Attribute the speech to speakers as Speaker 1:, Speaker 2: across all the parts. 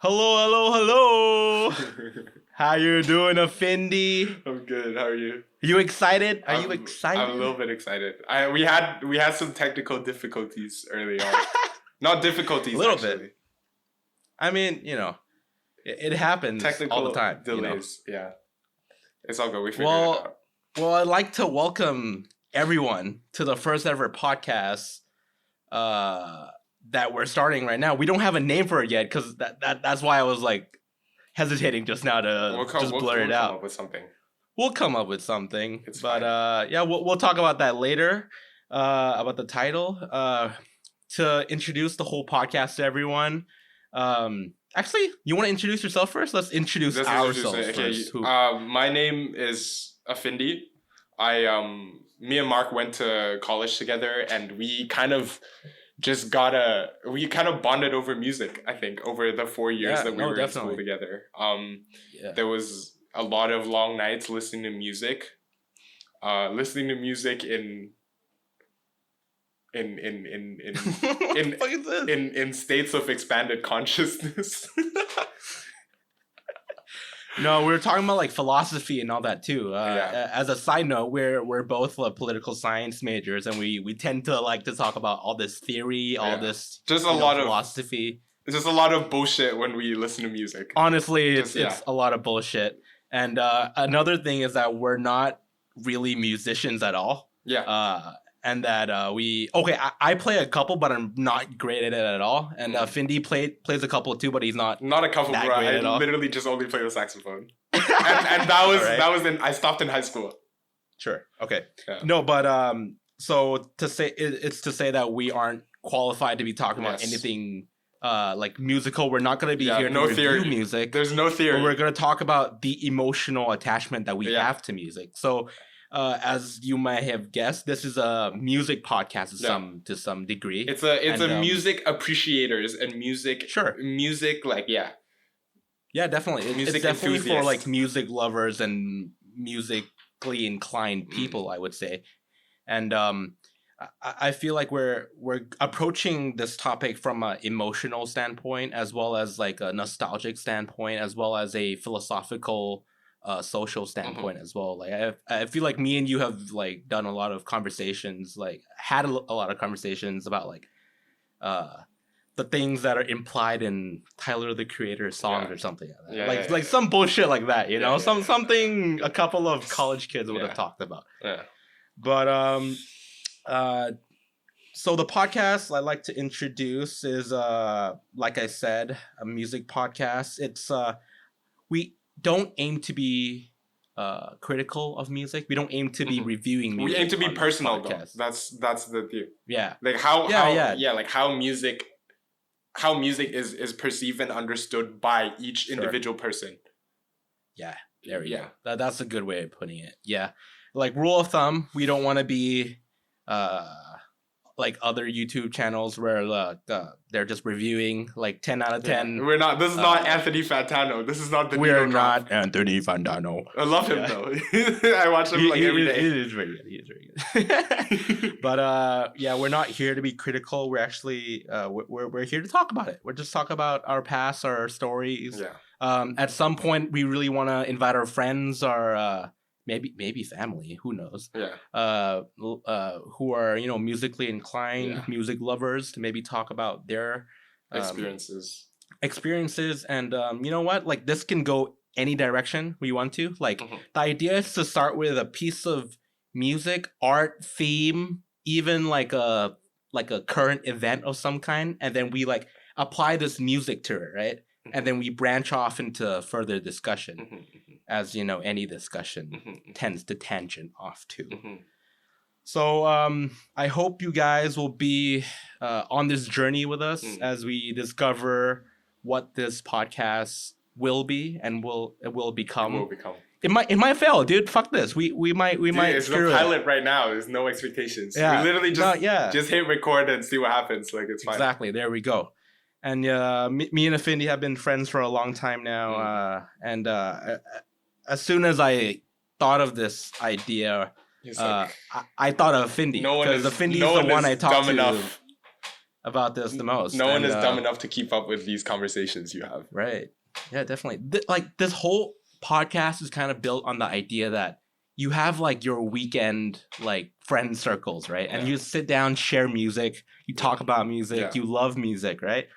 Speaker 1: Hello. How you doing, Afindi?
Speaker 2: I'm good. How are you?
Speaker 1: You excited? Are you excited?
Speaker 2: I'm a little bit excited. We had some technical difficulties early on. Not difficulties,
Speaker 1: a little
Speaker 2: actually.
Speaker 1: bit. I mean, it happens
Speaker 2: Technical
Speaker 1: all the time.
Speaker 2: delays. Yeah, it's all good. We figured it out.
Speaker 1: Well, I'd like to welcome everyone to the first ever podcast that we're starting right now. We don't have a name for it yet because that's why I was like hesitating just now to blur it out.
Speaker 2: We'll come up with something.
Speaker 1: We'll come up with something.
Speaker 2: It's
Speaker 1: but
Speaker 2: fine.
Speaker 1: we'll talk about that later. About the title. To introduce the whole podcast to everyone. Actually, you want to introduce yourself first? Let's introduce ourselves first.
Speaker 2: My name is Afindi. Me and Mark went to college together, and we kind of bonded over music. I think over the 4 years that we were in school together. There was a lot of long nights listening to music in states of expanded consciousness.
Speaker 1: No, we were talking about like philosophy and all that too. As a side note, we're both political science majors, and we tend to like to talk about all this theory, all this lot of philosophy.
Speaker 2: It's just a lot of bullshit when we listen to music.
Speaker 1: Honestly, it's a lot of bullshit. And another thing is that we're not really musicians at all.
Speaker 2: Yeah.
Speaker 1: And that I play a couple, but I'm not great at it at all. And Findy plays a couple too, but he's not
Speaker 2: a couple, bro. I literally just only play the saxophone. and that was I stopped in high school.
Speaker 1: Sure. Okay.
Speaker 2: Yeah.
Speaker 1: No, but so to say it's to say that we aren't qualified to be talking about anything like musical. We're not going to be here to review music.
Speaker 2: There's no theory.
Speaker 1: But we're going to talk about the emotional attachment that we have to music. So as you might have guessed, this is a music podcast to some degree.
Speaker 2: It's a music appreciators and music.
Speaker 1: Sure.
Speaker 2: Music, like, yeah.
Speaker 1: Yeah, definitely.
Speaker 2: Music
Speaker 1: it's definitely
Speaker 2: enthusiasts.
Speaker 1: for like music lovers and musically inclined people, I would say. And I feel like we're approaching this topic from an emotional standpoint, as well as like a nostalgic standpoint, as well as a philosophical social standpoint as well. Like I feel like me and you have like done a lot of conversations, like had a lot of conversations about like the things that are implied in Tyler the Creator's songs or something like that. Some bullshit like that, something a couple of college kids would have talked about.
Speaker 2: Yeah.
Speaker 1: But so the podcast I'd like to introduce is like I said, a music podcast. It's we don't aim to be critical of music. We don't aim to be reviewing music.
Speaker 2: We aim to be personal though. That's the thing.
Speaker 1: Yeah.
Speaker 2: Like like how music is perceived and understood by each individual person.
Speaker 1: Yeah. There we go. That's a good way of putting it. Yeah. Like rule of thumb, we don't want to be like other YouTube channels where they're just reviewing like 10 out of 10.
Speaker 2: We're not. This is not Anthony Fantano. This is not the.
Speaker 1: We're not Anthony Fantano.
Speaker 2: I love him though. I watch him every day.
Speaker 1: He is very good. He is very good. But we're not here to be critical. We're actually we're here to talk about it. We're just talk about our past, our stories.
Speaker 2: Yeah.
Speaker 1: At some point, we really want to invite our friends, our maybe family, who knows?
Speaker 2: Yeah.
Speaker 1: Who are musically inclined, music lovers, to maybe talk about their
Speaker 2: experiences,
Speaker 1: and you know what? Like this can go any direction we want to. Like the idea is to start with a piece of music, art, theme, even like a current event of some kind, and then we like apply this music to it, right? And then we branch off into further discussion, as any discussion tends to tangent off to. So I hope you guys will be on this journey with us as we discover what this podcast will be and will become. It might fail, dude. Fuck this. We might.
Speaker 2: It's no pilot right now. There's no expectations. Yeah. We literally just hit record and see what happens. Like it's fine.
Speaker 1: Exactly. There we go. And me and Afindi have been friends for a long time now. And as soon as I thought of this idea, I thought of Afindi.
Speaker 2: Because
Speaker 1: Afindi's the one I talked to. about this the most.
Speaker 2: No one is dumb enough to keep up with these conversations you have.
Speaker 1: Right. Yeah, definitely. Like this whole podcast is kind of built on the idea that you have like your weekend like friend circles, right? And you sit down, share music, you talk about music, you love music, right?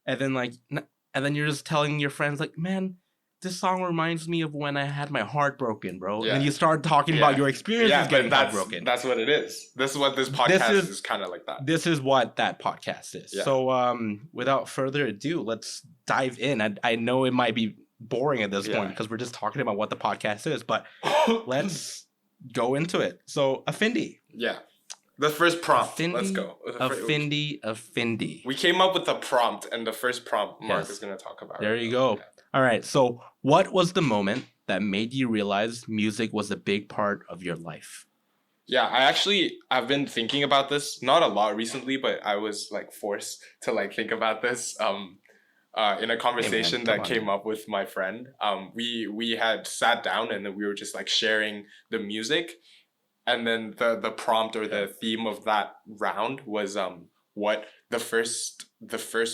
Speaker 1: And then you're just telling your friends like, man, this song reminds me of when I had my heart broken, bro. And then you start talking about your experiences getting heartbroken.
Speaker 2: That's what it is. This is what this podcast is kind of like that.
Speaker 1: This is what that podcast is. Yeah. So without further ado, let's dive in. I know it might be boring at this point because we're just talking about what the podcast is, but let's go into it. So Afindi.
Speaker 2: Yeah. The first prompt. Let's go.
Speaker 1: Afindi.
Speaker 2: We came up with the prompt, and the first prompt Mark is going to talk about.
Speaker 1: There you go. Yeah. All right. So what was the moment that made you realize music was a big part of your life?
Speaker 2: Yeah, I've been thinking about this, not a lot recently, but I was like forced to like think about this in a conversation that came up with my friend. We had sat down and then we were just like sharing the music. And then the prompt or the theme of that round was what the first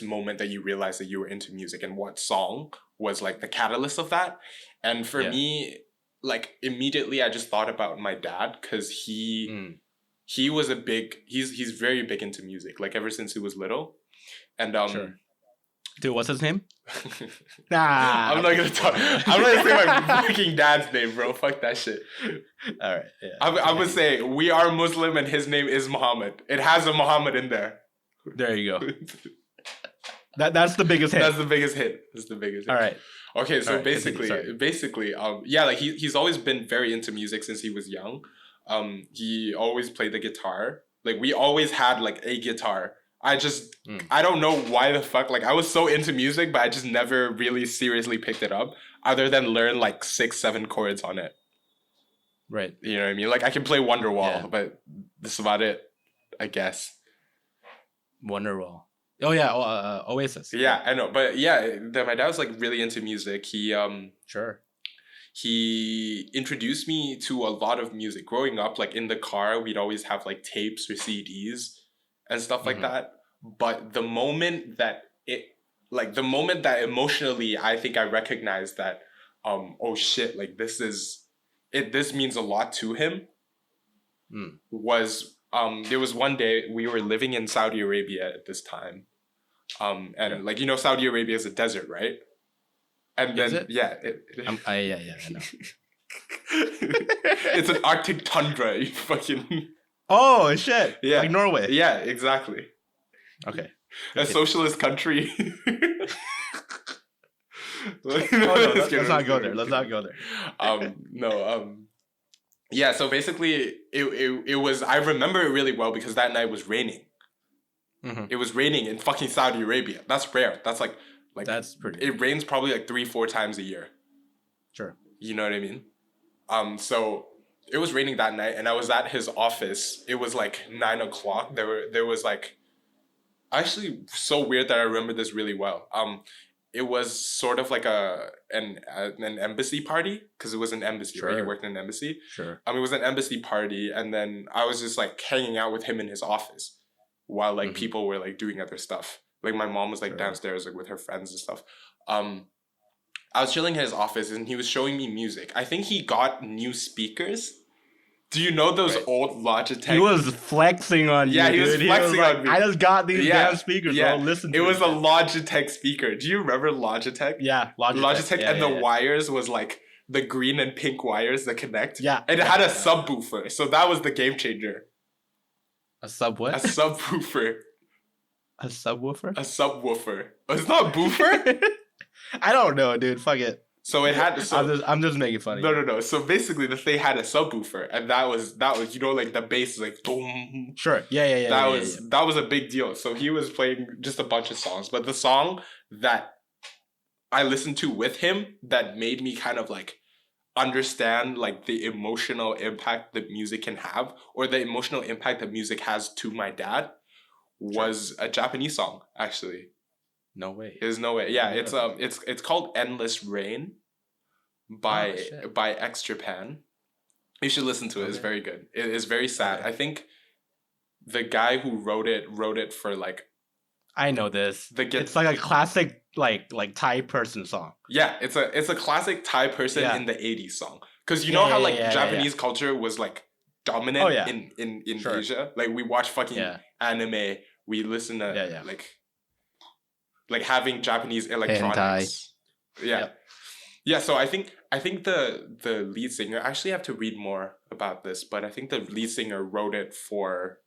Speaker 2: moment that you realized that you were into music and what song was like the catalyst of that. And for me, like immediately I just thought about my dad because he was he's very big into music, like ever since he was little. And
Speaker 1: Dude, what's his name?
Speaker 2: Nah, I'm not gonna say my fucking dad's name, bro. Fuck that shit.
Speaker 1: All right. Yeah.
Speaker 2: I would say we are Muslim and his name is Muhammad. It has a Muhammad in there.
Speaker 1: There you go. That's the biggest hit.
Speaker 2: That's the biggest hit.
Speaker 1: All right.
Speaker 2: Okay, so basically, like he's always been very into music since he was young. He always played the guitar. Like we always had like a guitar. I don't know why the fuck, like I was so into music, but I just never really seriously picked it up other than learn like 6-7 chords on it.
Speaker 1: Right.
Speaker 2: You know what I mean? Like I can play Wonderwall, but that's about it, I guess.
Speaker 1: Wonderwall. Oh yeah, Oasis.
Speaker 2: Yeah, I know. But yeah, my dad was like really into music. He introduced me to a lot of music. Growing up, like in the car, we'd always have like tapes or CDs and stuff like that. But the moment that emotionally I think I recognized that oh shit, like this means a lot to him was there was one day we were living in Saudi Arabia at this time. And like, you know, Saudi Arabia is a desert, right? And then I know. It's an Arctic tundra, you fucking
Speaker 1: oh shit.
Speaker 2: Yeah.
Speaker 1: Like Norway.
Speaker 2: Yeah, exactly.
Speaker 1: Okay.
Speaker 2: A socialist country.
Speaker 1: Let's not go there.
Speaker 2: Yeah, so basically it was, I remember it really well because that night was raining. It was raining in fucking Saudi Arabia. That's rare. That's like
Speaker 1: that's pretty.
Speaker 2: It rains probably like 3-4 times a year.
Speaker 1: Sure.
Speaker 2: You know what I mean? So it was raining that night and I was at his office. It was like 9 o'clock. There was like, actually so weird that I remember this really well. It was sort of like an embassy party because it was an embassy, right? He worked in an embassy.
Speaker 1: Sure.
Speaker 2: It was an embassy party and then I was just like hanging out with him in his office while like people were like doing other stuff. Like my mom was like downstairs like with her friends and stuff. I was chilling in his office and he was showing me music. I think he got new speakers. Do you know those old Logitech?
Speaker 1: He was flexing on you.
Speaker 2: Yeah, he was flexing on me.
Speaker 1: I just got these damn speakers, bro. Listen to
Speaker 2: it. It was a Logitech speaker. Do you remember Logitech?
Speaker 1: Yeah,
Speaker 2: Logitech and the wires was like the green and pink wires that connect.
Speaker 1: Yeah.
Speaker 2: And it had a subwoofer. So that was the game changer.
Speaker 1: A sub what?
Speaker 2: A subwoofer.
Speaker 1: A subwoofer?
Speaker 2: A subwoofer. Oh, it's not boofer?
Speaker 1: I don't know, dude. Fuck it.
Speaker 2: So it had. So
Speaker 1: I'm just making fun of
Speaker 2: you. No. So basically, the thing had a subwoofer, and that was you know like the bass is like boom.
Speaker 1: Sure. Yeah.
Speaker 2: That was a big deal. So he was playing just a bunch of songs, but the song that I listened to with him that made me kind of like understand like the emotional impact that music can have, or the emotional impact that music has to my dad, was a Japanese song actually.
Speaker 1: No way.
Speaker 2: There's no way. Yeah, it's called Endless Rain by X Japan. You should listen to it. It's very good. It is very sad. I think the guy who wrote it for like
Speaker 1: I know this. It's like a classic like Thai person song.
Speaker 2: Yeah, it's a classic Thai person in the 80s song. Because you know how like Japanese culture was like dominant in Asia? Like we watch fucking anime, we listen to like having Japanese electronics. Yeah. Yeah, so I think the lead singer, I actually have to read more about this, but I think the lead singer wrote it for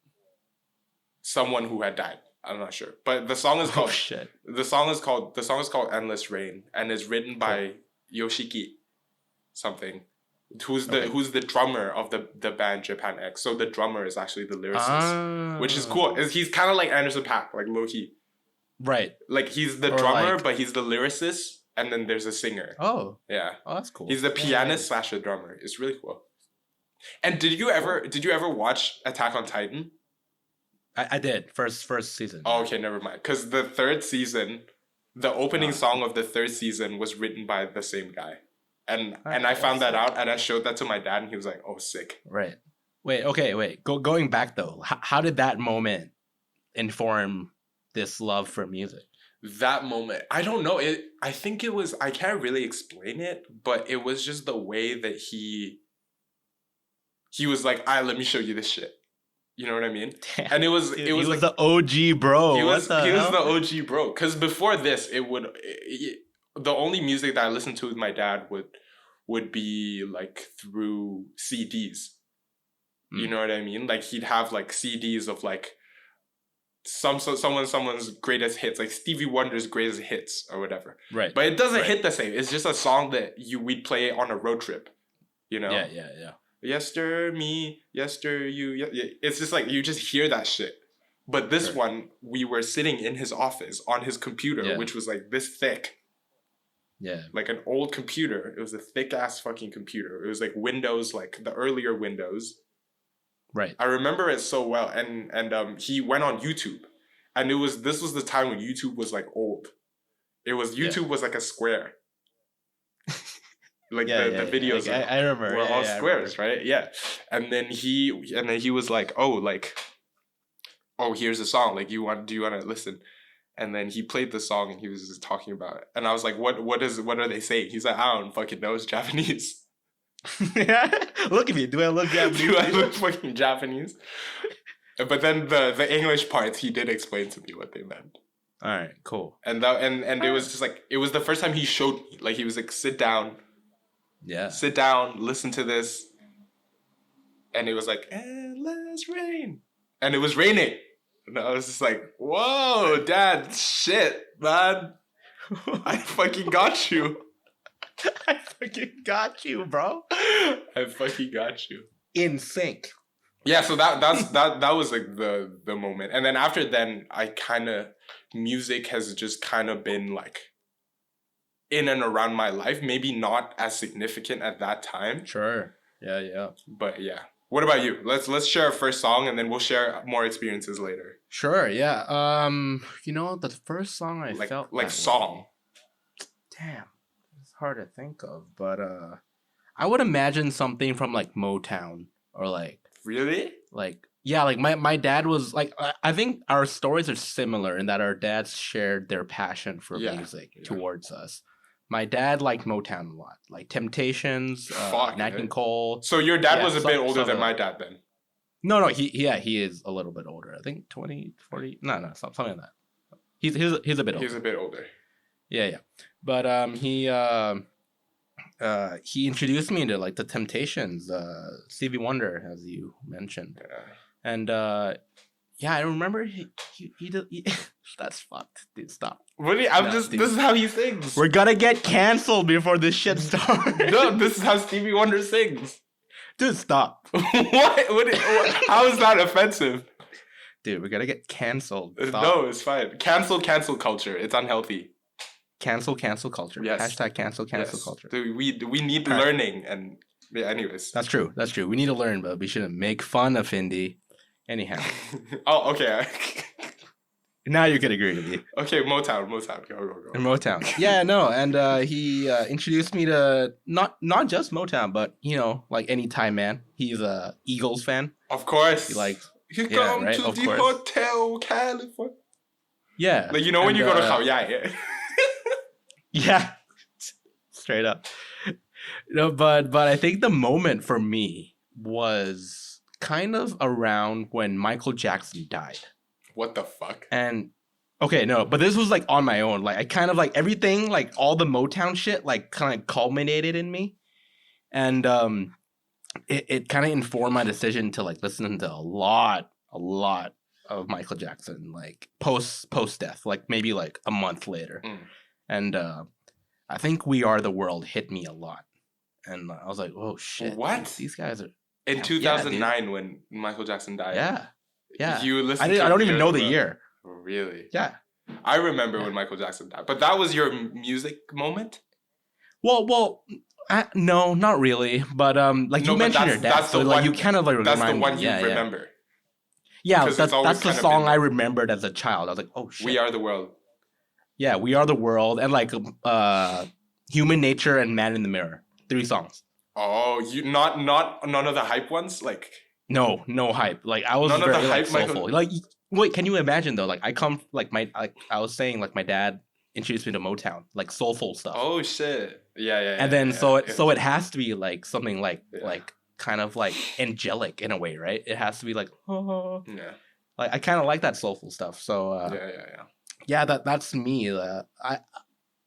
Speaker 2: someone who had died. I'm not sure, but the song is called the song is called Endless Rain, and is written by Yoshiki something, who's the drummer of the band Japan X. So the drummer is actually the lyricist, which is cool. He's kind of like Anderson .Paak, like low key,
Speaker 1: right?
Speaker 2: Like he's the drummer, but he's the lyricist, and then there's a singer.
Speaker 1: Oh,
Speaker 2: yeah.
Speaker 1: Oh, that's cool.
Speaker 2: He's the pianist slash the drummer. It's really cool. And did you ever watch Attack on Titan?
Speaker 1: I did first season.
Speaker 2: Oh, okay, never mind. Because the third season, the opening song of the third season was written by the same guy, and I found that out, and I showed that to my dad, and he was like, "Oh, sick."
Speaker 1: Right. Wait. Going back though, how did that moment inform this love for music?
Speaker 2: That moment, I don't know. I think it was. I can't really explain it, but it was just the way that he was like, let me show you this shit." You know what I mean?
Speaker 1: Damn,
Speaker 2: and it was
Speaker 1: he
Speaker 2: like
Speaker 1: was the OG bro.
Speaker 2: He was the OG bro. Because before this, the only music that I listened to with my dad would be like through CDs. You know what I mean? Like he'd have like CDs of like someone's greatest hits, like Stevie Wonder's greatest hits or whatever.
Speaker 1: Right.
Speaker 2: But it doesn't hit the same. It's just a song that we'd play on a road trip. You know?
Speaker 1: Yeah.
Speaker 2: Yester me, yester you. It's just like you just hear that shit. But this one, we were sitting in his office on his computer, which was like this thick.
Speaker 1: Yeah.
Speaker 2: Like an old computer. It was a thick ass fucking computer. It was like Windows, like the earlier Windows.
Speaker 1: Right.
Speaker 2: I remember it so well. And he went on YouTube, and this was the time when YouTube was like old. YouTube was like a square. Like the videos
Speaker 1: I remember
Speaker 2: were all squares, right? Yeah. And then he was like, oh, here's a song. Like, do you want to listen? And then he played the song, and he was just talking about it. And I was like, what are they saying? He's like, I don't fucking know. It's Japanese.
Speaker 1: Look at me. Do I look Japanese?
Speaker 2: Do I look fucking Japanese? But then the English parts, he did explain to me what they meant.
Speaker 1: All right, cool.
Speaker 2: And it was just like, it was the first time he showed me. Like, he was like, sit down.
Speaker 1: Yeah.
Speaker 2: Sit down, listen to this. And it was like, endless rain. And it was raining. And I was just like, whoa, Dad, shit, man. I fucking got you.
Speaker 1: I fucking got you, bro.
Speaker 2: I fucking got you.
Speaker 1: In sync.
Speaker 2: Yeah, so that was like the moment. And then after then, music has just kind of been like in and around my life, maybe not as significant at that time.
Speaker 1: Sure. Yeah.
Speaker 2: But yeah. What about you? Let's share our first song, and then we'll share more experiences later.
Speaker 1: Sure, yeah. The first song I felt
Speaker 2: like song.
Speaker 1: Damn. It's hard to think of, but I would imagine something from like Motown or like
Speaker 2: Really?
Speaker 1: Like yeah, like my dad was like I think our stories are similar in that our dads shared their passion for music towards us. My dad liked Motown a lot, like Temptations, Nat King Cole.
Speaker 2: So your dad was a bit older than my dad then?
Speaker 1: No, he is a little bit older. I think 20, 40, no, something like that. He's a bit older.
Speaker 2: He's a bit older.
Speaker 1: Yeah. But he introduced me to like the Temptations, Stevie Wonder, as you mentioned. Yeah. And I remember he that's fucked, dude. Stop.
Speaker 2: This is how he sings.
Speaker 1: We're gonna get canceled before this shit starts.
Speaker 2: No, this is how Stevie Wonder sings.
Speaker 1: Dude, stop.
Speaker 2: What? How is that offensive?
Speaker 1: Dude, we're gonna get canceled. Stop.
Speaker 2: No, it's fine. Cancel culture. It's unhealthy.
Speaker 1: Cancel culture.
Speaker 2: Yes.
Speaker 1: Hashtag cancel culture.
Speaker 2: Dude, we need learning, and anyways.
Speaker 1: That's true. We need to learn, but we shouldn't make fun of Afindi. Anyhow.
Speaker 2: Oh, okay.
Speaker 1: Now you can agree with me.
Speaker 2: Okay, Motown. Go.
Speaker 1: Motown. Yeah, no, and he introduced me to not just Motown, but like any Thai man. He's a Eagles fan.
Speaker 2: Of course.
Speaker 1: He likes.
Speaker 2: You come to the Hotel California.
Speaker 1: Yeah.
Speaker 2: Like, you know when you go to Khao Yai?
Speaker 1: Yeah. Straight up. No, but I think the moment for me was kind of around when Michael Jackson died.
Speaker 2: What the fuck?
Speaker 1: And okay, no, but this was like on my own. Like I kind of like everything, like all the Motown shit, like kind of culminated in me, and it kind of informed my decision to like listen to a lot of Michael Jackson, like post death, like maybe like a month later, and I think "We Are the World" hit me a lot, and I was like, oh shit,
Speaker 2: what?
Speaker 1: These guys are
Speaker 2: in 2009 when Michael Jackson died.
Speaker 1: Yeah.
Speaker 2: You listened.
Speaker 1: I don't even know the year.
Speaker 2: Really?
Speaker 1: Yeah.
Speaker 2: I remember when Michael Jackson died, but that was your music moment.
Speaker 1: Well, no, not really. But like you mentioned your dad, so like you kind of like
Speaker 2: that's the one you remember.
Speaker 1: Yeah, that's the song I remembered as a child. I was like, oh shit.
Speaker 2: We Are the World.
Speaker 1: Yeah, We Are the World, and like Human Nature and Man in the Mirror. 3 songs.
Speaker 2: Oh, you not none of the hype ones, like.
Speaker 1: No hype. Like I was very like soulful. Like wait, can you imagine though? Like I come like I was saying like my dad introduced me to Motown, like soulful stuff.
Speaker 2: Oh shit. Yeah.
Speaker 1: And then so it has to be like something like kind of like angelic in a way, right? It has to be like
Speaker 2: yeah.
Speaker 1: Like I kind of like that soulful stuff. So yeah, that's me.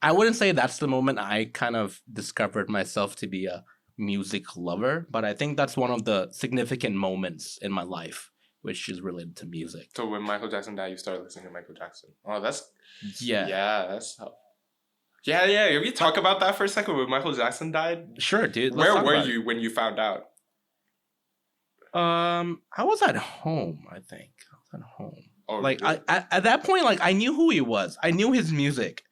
Speaker 1: I wouldn't say that's the moment I kind of discovered myself to be a music lover, but I think that's one of the significant moments in my life which is related to music.
Speaker 2: So when Michael Jackson died, you started listening to Michael Jackson. Oh, that's that's yeah. Can we talk about that for a second? When Michael Jackson died,
Speaker 1: sure, dude.
Speaker 2: Where were you when you found out?
Speaker 1: I was at home. I think I was at home.
Speaker 2: Oh,
Speaker 1: like
Speaker 2: really?
Speaker 1: I at that point, like I knew who he was. I knew his music.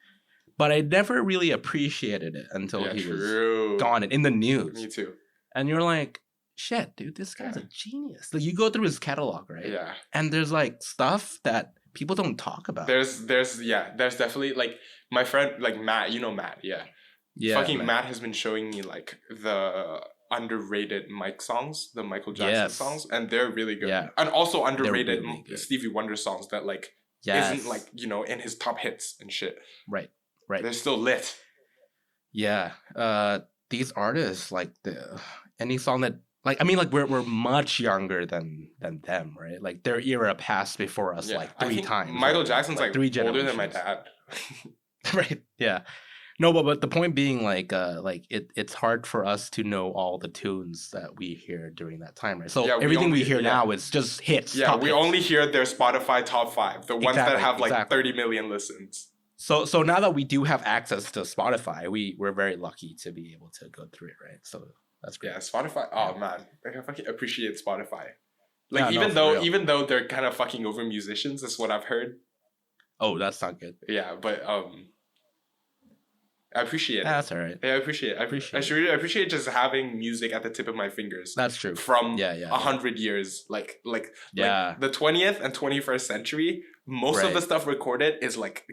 Speaker 1: But I never really appreciated it until he was gone and in the news.
Speaker 2: Me too.
Speaker 1: And you're like, shit, dude, this guy's a genius. Like you go through his catalog, right?
Speaker 2: Yeah.
Speaker 1: And there's like stuff that people don't talk about.
Speaker 2: There's definitely like my friend like Matt, you know Matt, yeah. Fucking Matt has been showing me like the underrated Mike songs, the Michael Jackson songs, and they're really good. Yeah. And also underrated really Stevie Wonder songs that like isn't like, you know, in his top hits and shit.
Speaker 1: Right.
Speaker 2: They're still lit.
Speaker 1: Yeah. These artists, like any song that like I mean like we're much younger than them, right? Like their era passed before us like 3 times.
Speaker 2: Michael Jackson's like 3 older than my dad.
Speaker 1: Right. Yeah. No, but the point being like it's hard for us to know all the tunes that we hear during that time, right? So everything we hear now is just hits.
Speaker 2: Yeah, we only hear their Spotify top 5, the ones that have like 30 million listens.
Speaker 1: So now that we do have access to Spotify, we're very lucky to be able to go through it, right? So that's great.
Speaker 2: Yeah, Spotify. Oh man, I fucking appreciate Spotify. Like even though they're kind of fucking over musicians, that's what I've heard.
Speaker 1: Oh, that's not good.
Speaker 2: Yeah, but I appreciate it.
Speaker 1: That's all right.
Speaker 2: Yeah, I appreciate it. I appreciate just having music at the tip of my fingers.
Speaker 1: That's true.
Speaker 2: From 100 years, like the 20th and 21st century. Most of the stuff recorded is like,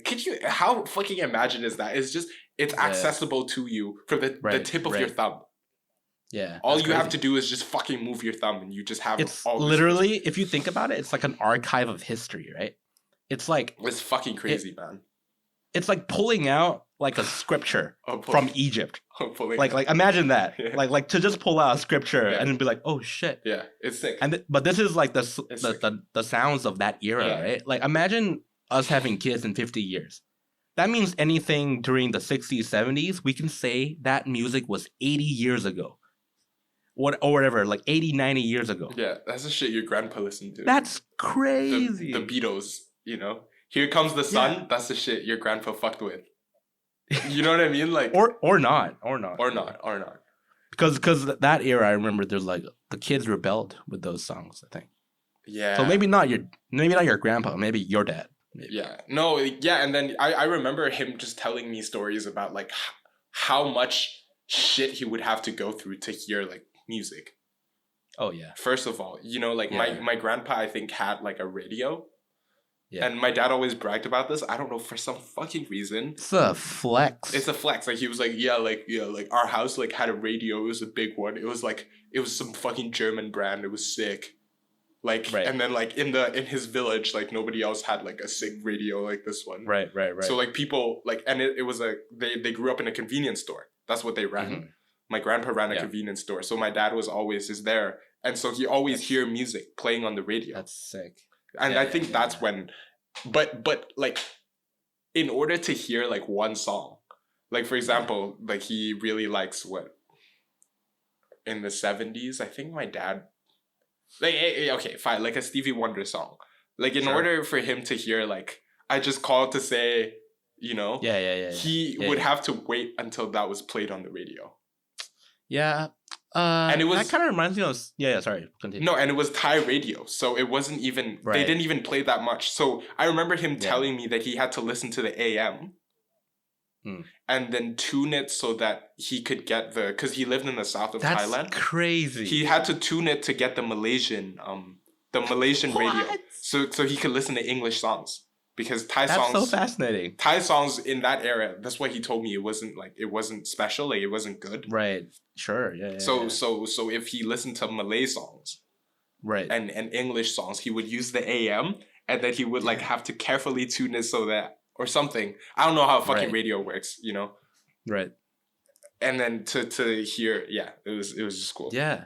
Speaker 2: how fucking imagine is that? It's accessible to you from the tip of your thumb.
Speaker 1: Yeah.
Speaker 2: All you have to do is just fucking move your thumb and you just have all
Speaker 1: literally, if you think about it, it's like an archive of history, right? It's like...
Speaker 2: It's fucking crazy, man.
Speaker 1: It's like pulling out like a scripture from Egypt. Like imagine that. Yeah. Like to just pull out a scripture and then be like, oh shit.
Speaker 2: Yeah, it's sick.
Speaker 1: But this is like the sounds of that era, right? Like imagine us having kids in 50 years. That means anything during the 60s, 70s, we can say that music was 80 years ago. Or whatever, like 80, 90 years ago.
Speaker 2: Yeah, that's the shit your grandpa listened to.
Speaker 1: That's crazy.
Speaker 2: The Beatles, you know? Here Comes the Sun, that's the shit your grandpa fucked with. You know what I mean? Like
Speaker 1: or not. Because that era, I remember there's like the kids rebelled with those songs, I think.
Speaker 2: Yeah.
Speaker 1: So maybe not your grandpa, maybe your dad. Maybe.
Speaker 2: Yeah. No, yeah, and then I remember him just telling me stories about like how much shit he would have to go through to hear like music.
Speaker 1: Oh yeah.
Speaker 2: First of all, you know, like my grandpa I think had like a radio. Yeah. And my dad always bragged about this. I don't know, for some fucking reason.
Speaker 1: It's a flex.
Speaker 2: It's a flex. Like he was like, like our house like had a radio. It was a big one. It was some fucking German brand. It was sick. Like,
Speaker 1: Right.
Speaker 2: and then like in his village, like nobody else had like a sick radio like this one.
Speaker 1: Right.
Speaker 2: So like people like, and it was they grew up in a convenience store. That's what they ran.
Speaker 1: Mm-hmm.
Speaker 2: My grandpa ran a convenience store, so my dad was always there, and so he always hear music playing on the radio.
Speaker 1: That's sick.
Speaker 2: And I think that's when, but like, in order to hear like one song, like for example, like he really likes what in the 70s. I think my dad. Like, okay, fine, like a Stevie Wonder song. Like, in order for him to hear, like, I just called to say, you know, he would have to wait until that was played on the radio.
Speaker 1: Yeah. And it was... That kind of reminds me of... Yeah, sorry, continue.
Speaker 2: No, and it was Thai radio, so it wasn't even... Right. They didn't even play that much. So, I remember him telling me that he had to listen to the AM and then tune it so that he could get the... Because he lived in the south of Thailand.
Speaker 1: That's crazy.
Speaker 2: He had to tune it to get the Malaysian radio. So he could listen to English songs. Because songs...
Speaker 1: That's so fascinating.
Speaker 2: Thai songs in that era, that's what he told me. It wasn't special, like it wasn't good.
Speaker 1: Right. Sure, yeah.
Speaker 2: So if he listened to Malay songs...
Speaker 1: Right.
Speaker 2: And English songs, he would use the AM, and then he would like have to carefully tune it so that... Or something. I don't know how fucking radio works, you know?
Speaker 1: Right.
Speaker 2: And then to hear, it was just cool.
Speaker 1: Yeah.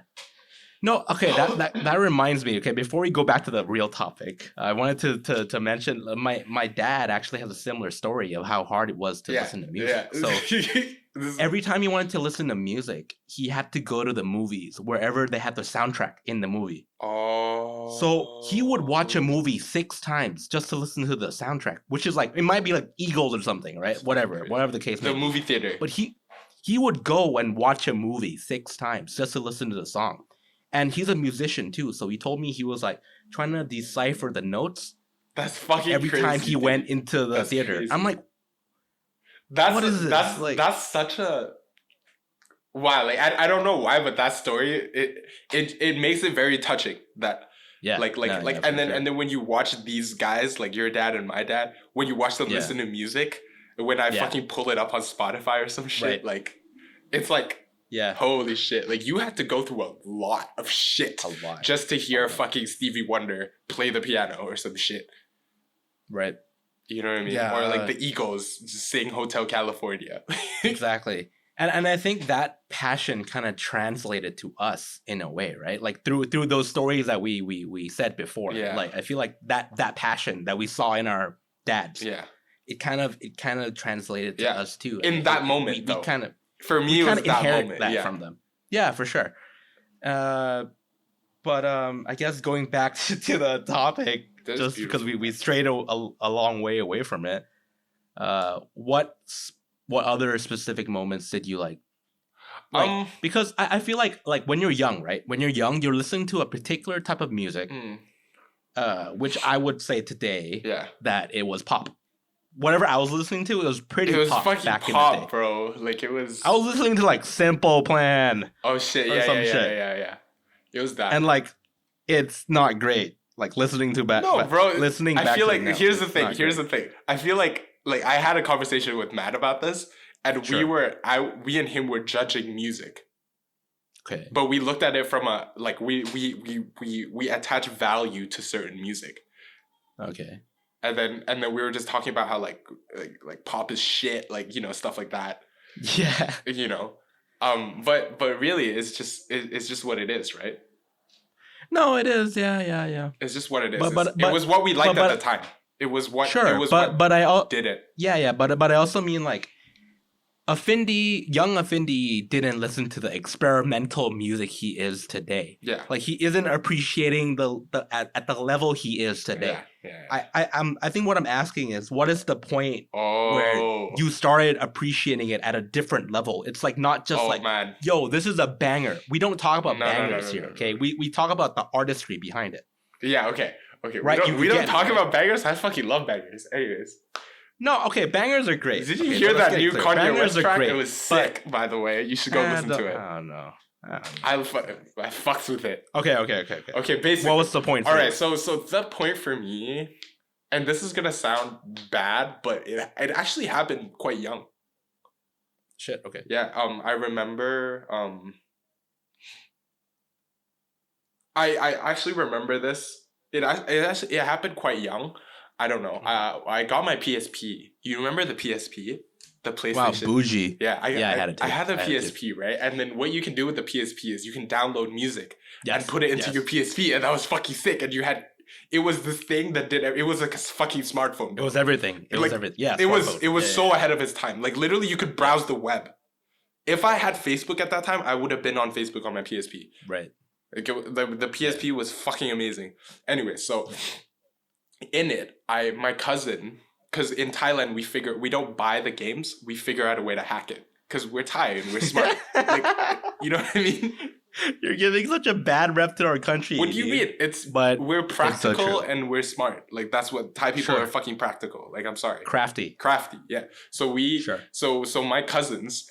Speaker 1: No, okay, that reminds me, okay, before we go back to the real topic, I wanted to mention my dad actually has a similar story of how hard it was to listen to music. Yeah. So every time he wanted to listen to music, he had to go to the movies, wherever they had the soundtrack in the movie.
Speaker 2: Oh.
Speaker 1: So he would watch a movie 6 times just to listen to the soundtrack, which is like, it might be like Eagles or something, right? Whatever the case may be.
Speaker 2: The movie theater.
Speaker 1: But he would go and watch a movie 6 times just to listen to the song. And he's a musician too, so he told me he was like trying to decipher the notes.
Speaker 2: That's fucking
Speaker 1: every
Speaker 2: crazy,
Speaker 1: time he went into the theater. Crazy. I'm like, what is this?
Speaker 2: That's such a wow. Like I don't know why, but that story it makes it very touching. That and then when you watch these guys, like your dad and my dad, when you watch them listen to music, when I fucking pull it up on Spotify or some shit, like it's like.
Speaker 1: Yeah.
Speaker 2: Holy shit. Like, you had to go through a lot of shit just to hear fucking Stevie Wonder play the piano or some shit.
Speaker 1: Right.
Speaker 2: You know what I mean? Yeah. Or like the Eagles sing Hotel California.
Speaker 1: Exactly. And I think that passion kind of translated to us in a way, right? Like through those stories that we said before. Yeah. Like I feel like that passion that we saw in our dads.
Speaker 2: Yeah.
Speaker 1: It kind of translated to us too.
Speaker 2: In that moment,
Speaker 1: we kind of...
Speaker 2: For me, it was that moment.
Speaker 1: That from them. Yeah, for sure. But I guess going back to the topic, just because we strayed a long way away from it. What other specific moments did you like? Because I feel like when you're young, right? When you're young, you're listening to a particular type of music, which I would say today that it was pop. Whatever I was listening to, it was pretty pop back in the day.
Speaker 2: Bro. Like, it was...
Speaker 1: I was listening to, like, Simple Plan.
Speaker 2: Oh, shit. Yeah. It was that.
Speaker 1: And, like, it's not great. Like, listening to...
Speaker 2: No, bro.
Speaker 1: Listening
Speaker 2: back I feel like... Here's the thing. I feel like I had a conversation with Matt about this, and we and him were judging music.
Speaker 1: Okay.
Speaker 2: But we looked at it from a... Like, we attach value to certain music.
Speaker 1: Okay.
Speaker 2: And then we were just talking about how like pop is shit, like, you know, stuff like that.
Speaker 1: Yeah.
Speaker 2: You know, but really, it's just what it is, right?
Speaker 1: No, it is. Yeah.
Speaker 2: It's just what it is. But it was what we liked at the time. It was what.
Speaker 1: Sure.
Speaker 2: It was
Speaker 1: but I
Speaker 2: did it.
Speaker 1: Yeah. But I also mean like. Young Afindi didn't listen to the experimental music he is today.
Speaker 2: Yeah.
Speaker 1: Like he isn't appreciating at the level he is today.
Speaker 2: Yeah.
Speaker 1: I think what I'm asking is what is the point where you started appreciating it at a different level? It's like not just man. Yo, this is a banger. We don't talk about bangers here, okay? We talk about the artistry behind it.
Speaker 2: Yeah, okay. Right. We don't talk about bangers. I fucking love bangers. Anyways.
Speaker 1: No, okay, bangers are great.
Speaker 2: Did you hear that new Kanye West track? It was sick, by the way. You should go listen to it.
Speaker 1: I don't know.
Speaker 2: I fucks with it.
Speaker 1: Okay.
Speaker 2: Okay, basically.
Speaker 1: What was the point?
Speaker 2: All right, so the point for me, and this is gonna sound bad, but it actually happened quite young.
Speaker 1: Shit. Okay.
Speaker 2: Yeah. I remember. I actually remember this. It happened quite young. I don't know. I got my PSP. You remember the PSP? The PlayStation.
Speaker 1: Wow, bougie.
Speaker 2: Yeah, I
Speaker 1: had it too.
Speaker 2: I had the PSP, right? And then what you can do with the PSP is you can download music and put it into your PSP, and that was fucking sick. And it was this thing that it was like a fucking smartphone.
Speaker 1: It was everything. It was everything. Yeah,
Speaker 2: it was so ahead of its time. Like literally, you could browse the web. If I had Facebook at that time, I would have been on Facebook on my PSP.
Speaker 1: Right.
Speaker 2: Like the PSP was fucking amazing. Anyway, so in it, my cousin, because in Thailand we don't buy the games, we figure out a way to hack it because we're Thai and we're smart. Like, you know what I mean?
Speaker 1: You're giving such a bad rep to our country.
Speaker 2: What do you mean? We're practical and we're smart. Like that's what Thai people are, fucking practical. Like I'm sorry.
Speaker 1: Crafty,
Speaker 2: yeah. So so my cousins,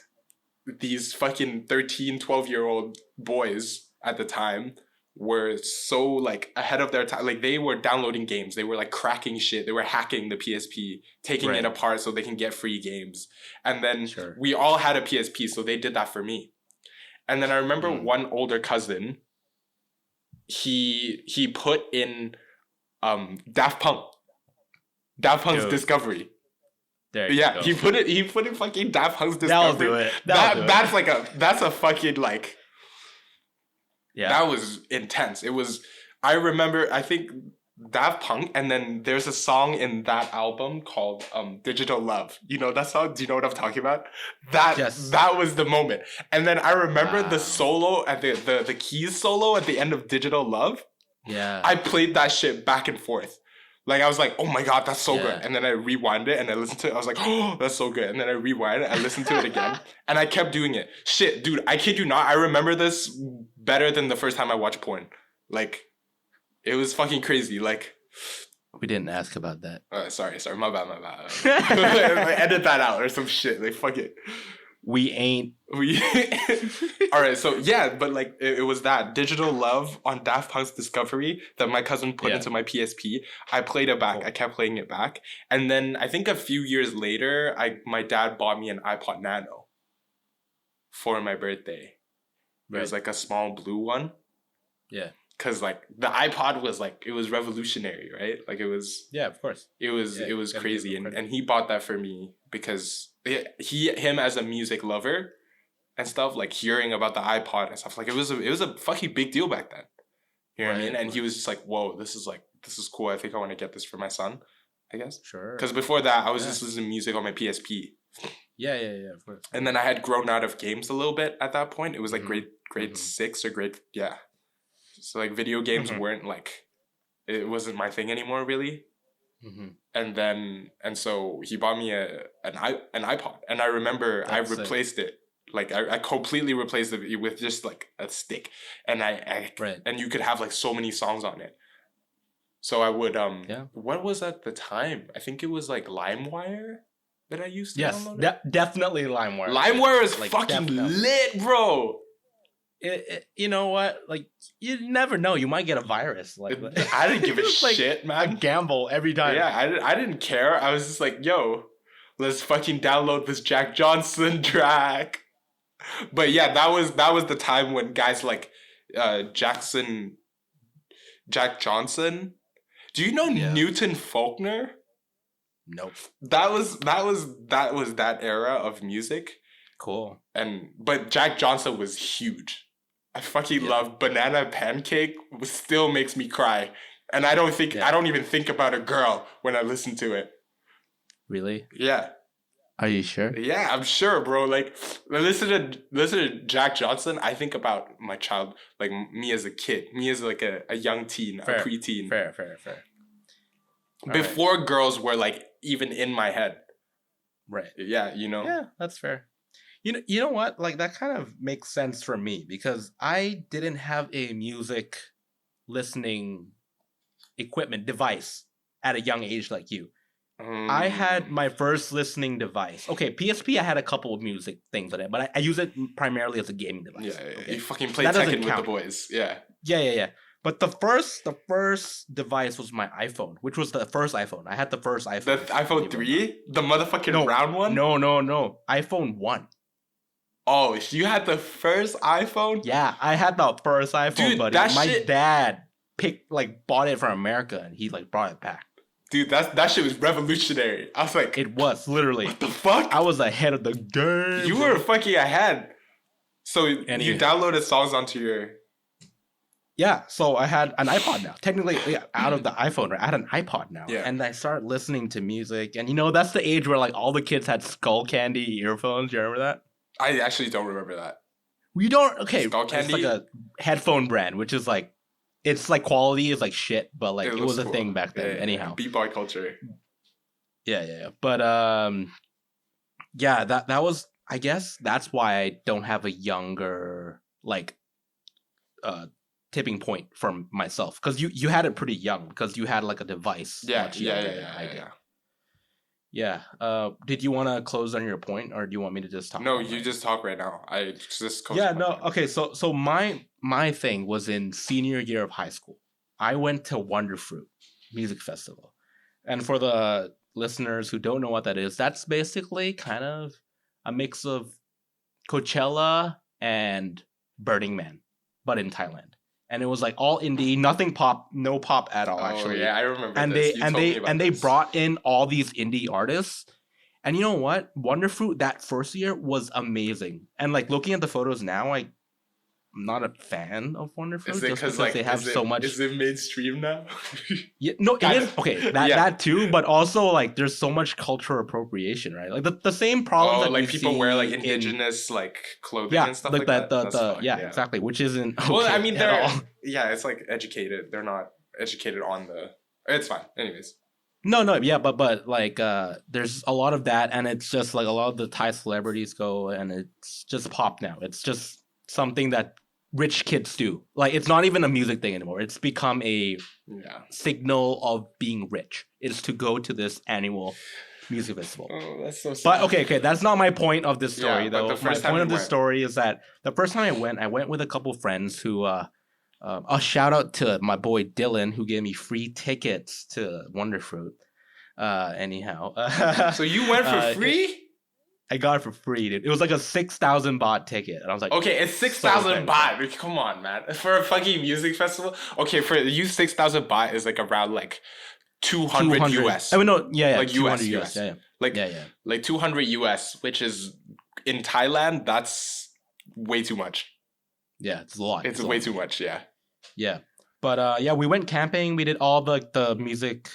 Speaker 2: these fucking 13, 12-year-old boys at the time were so like ahead of their time. Like they were downloading games. They were like cracking shit. They were hacking the PSP, taking it apart so they can get free games. And then we all had a PSP, so they did that for me. And then I remember one older cousin, he put in Daft Punk's Discovery.
Speaker 1: There you go.
Speaker 2: he put in fucking Daft Punk's Discovery. That's a fucking like. Yeah. That was intense. It was. I remember. I think Daft Punk, and then there's a song in that album called Digital Love. You know that song? Do you know what I'm talking about? That was the moment. And then I remember the solo at the keys solo at the end of Digital Love.
Speaker 1: Yeah.
Speaker 2: I played that shit back and forth. Like I was like, oh my god, that's so good. And then I rewind it and I listened to it. I was like, oh, that's so good. And then I rewind it, I listened to it again. And I kept doing it. Shit, dude, I kid you not. I remember this better than the first time I watched porn. Like, it was fucking crazy. Like,
Speaker 1: we didn't ask about that.
Speaker 2: Sorry, my bad. Edit that out or some shit. Like, fuck it.
Speaker 1: We
Speaker 2: all right, so yeah, but like it was that Digital Love on Daft Punk's Discovery that my cousin put into my PSP. I played it back. I kept playing it back, and then I think a few years later, my dad bought me an iPod Nano for my birthday. It was like a small blue one. Yeah. Because like the iPod was like, it was revolutionary, right? Like it was.
Speaker 1: Yeah, of course.
Speaker 2: It was crazy, and he bought that for me because him as a music lover and stuff, like hearing about the iPod and stuff, like it was a fucking big deal back then. You know what I mean? And he was just like, whoa, this is cool. I think I want to get this for my son, I guess.
Speaker 1: Sure.
Speaker 2: Because before that, I was just listening to music on my PSP.
Speaker 1: Yeah, of course.
Speaker 2: And then I had grown out of games a little bit at that point. It was like grade 6 or grade, So like video games weren't like, it wasn't my thing anymore really. And so he bought me an iPod, and I remember I replaced it. Like I completely replaced it with just like a stick, and and you could have like so many songs on it. So I would what was at the time? I think it was like LimeWire that I used to download it.
Speaker 1: Definitely LimeWire.
Speaker 2: LimeWire is like fucking lit, bro.
Speaker 1: You know what? Like, you never know. You might get a virus. Like,
Speaker 2: I didn't give a shit, man.
Speaker 1: I gamble every time.
Speaker 2: Yeah, I didn't care. I was just like, yo, let's fucking download this Jack Johnson track. But yeah, that was the time when guys like Jack Johnson. Do you know Newton Faulkner?
Speaker 1: Nope.
Speaker 2: That was that era of music.
Speaker 1: Cool.
Speaker 2: But Jack Johnson was huge. I fucking love Banana Pancake. Still makes me cry, and I don't even think about a girl when I listen to it.
Speaker 1: Really?
Speaker 2: Yeah.
Speaker 1: Are you sure?
Speaker 2: Yeah, I'm sure, bro. Like, listen to Jack Johnson. I think about my child, like me as a kid, me as like a young teen, a preteen.
Speaker 1: Fair.
Speaker 2: Before girls were like even in my head.
Speaker 1: Right.
Speaker 2: Yeah, you know.
Speaker 1: Yeah, that's fair. You know what? Like that kind of makes sense for me because I didn't have a music listening equipment device at a young age like you. I had my first listening device. Okay, PSP, I had a couple of music things on it, but I use it primarily as a gaming device.
Speaker 2: Yeah.
Speaker 1: Okay?
Speaker 2: You fucking play Tekken with the boys. Yeah.
Speaker 1: Yeah. But the first device was my iPhone, which was the first iPhone. I had the first iPhone.
Speaker 2: The iPhone 3? The motherfucking round one?
Speaker 1: No. iPhone 1.
Speaker 2: Oh, you had the first iPhone?
Speaker 1: Yeah, I had the first iPhone,
Speaker 2: Dude,
Speaker 1: buddy. My dad bought it from America, and he brought it back.
Speaker 2: Dude, that shit was revolutionary. I was like,
Speaker 1: it was literally.
Speaker 2: What the fuck?
Speaker 1: I was ahead of the game.
Speaker 2: You were fucking ahead. So you downloaded songs onto your.
Speaker 1: Yeah, so I had an iPod now. Technically, out of the iPhone, right? I had an iPod now.
Speaker 2: Yeah.
Speaker 1: And I started listening to music. And that's the age where all the kids had Skull Candy earphones. You remember that?
Speaker 2: I actually don't remember that.
Speaker 1: You don't? Okay.
Speaker 2: Skull Candy?
Speaker 1: It's a headphone brand, which is it's quality is shit, but it was a thing back then. Anyhow.
Speaker 2: Beat-boy culture.
Speaker 1: Yeah. But yeah, that was, I guess that's why I don't have a younger tipping point for myself, because you had it pretty young because you had a device.
Speaker 2: Yeah.
Speaker 1: Did you want to close on your point, or do you want me to just talk?
Speaker 2: No, you just talk right now. I just
Speaker 1: Okay, so my thing was in senior year of high school. I went to Wonderfruit Music Festival, and for the listeners who don't know what that is, that's basically kind of a mix of Coachella and Burning Man, but in Thailand. And it was all indie, nothing pop, no pop at all. Actually,
Speaker 2: yeah, I remember.
Speaker 1: And they brought in all these indie artists. And you know what? Wonderfruit that first year was amazing. And looking at the photos now, I'm not a fan of Wonderfruit just because they have so much.
Speaker 2: Is it mainstream now?
Speaker 1: Yeah, no, it is. Okay, that too, but also there's so much cultural appropriation, right? The same problem that
Speaker 2: people wear indigenous clothing and stuff like that.
Speaker 1: Exactly, which isn't. Okay,
Speaker 2: well, I mean, it's educated. They're not educated on the. It's fine. Anyways.
Speaker 1: No, yeah, but there's a lot of that, and it's just a lot of the Thai celebrities go, and it's just pop now. It's just something that rich kids do. It's not even a music thing anymore. It's become a signal of being rich. It's to go to this annual music festival.
Speaker 2: Oh, that's so sad.
Speaker 1: But okay, that's not my point of this story, though. My point of this story is that the first time I went with a couple friends who, a shout out to my boy Dylan, who gave me free tickets to Wonderfruit. Anyhow.
Speaker 2: So you went for free?
Speaker 1: I got it for free, dude. It was a 6,000 baht ticket. And I was like,
Speaker 2: okay, it's 6,000 baht. Come on, man. For a fucking music festival? Okay, for you, 6,000 baht is around 200 US.
Speaker 1: I mean, no, yeah.
Speaker 2: US.
Speaker 1: Yeah.
Speaker 2: 200 US, which is in Thailand, that's way too much.
Speaker 1: Yeah, it's a lot.
Speaker 2: It's way too much, yeah.
Speaker 1: Yeah. But we went camping. We did all the music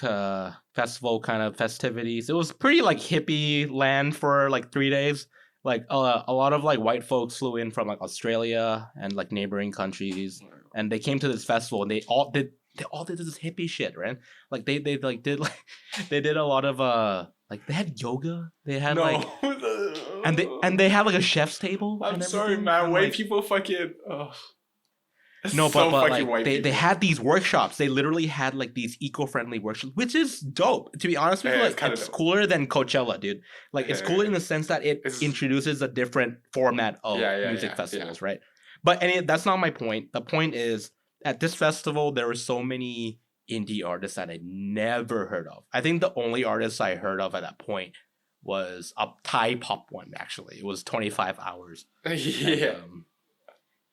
Speaker 1: festival kind of festivities. It was pretty hippie land for 3 days. A lot of white folks flew in from Australia and neighboring countries, and they came to this festival, and they all did this hippie shit, right? They did a lot of they had yoga. They had and they had a chef's table.
Speaker 2: I'm sorry, man. White people fucking. Oh.
Speaker 1: No, but they had these workshops. They literally had these eco-friendly workshops, which is dope. To be honest with you, it's cooler than Coachella, dude. It's cooler in the sense that it introduces a different format of music festivals, right? But that's not my point. The point is, at this festival, there were so many indie artists that I never heard of. I think the only artist I heard of at that point was a Thai pop one. Actually, it was 25 Hours.
Speaker 2: Yeah.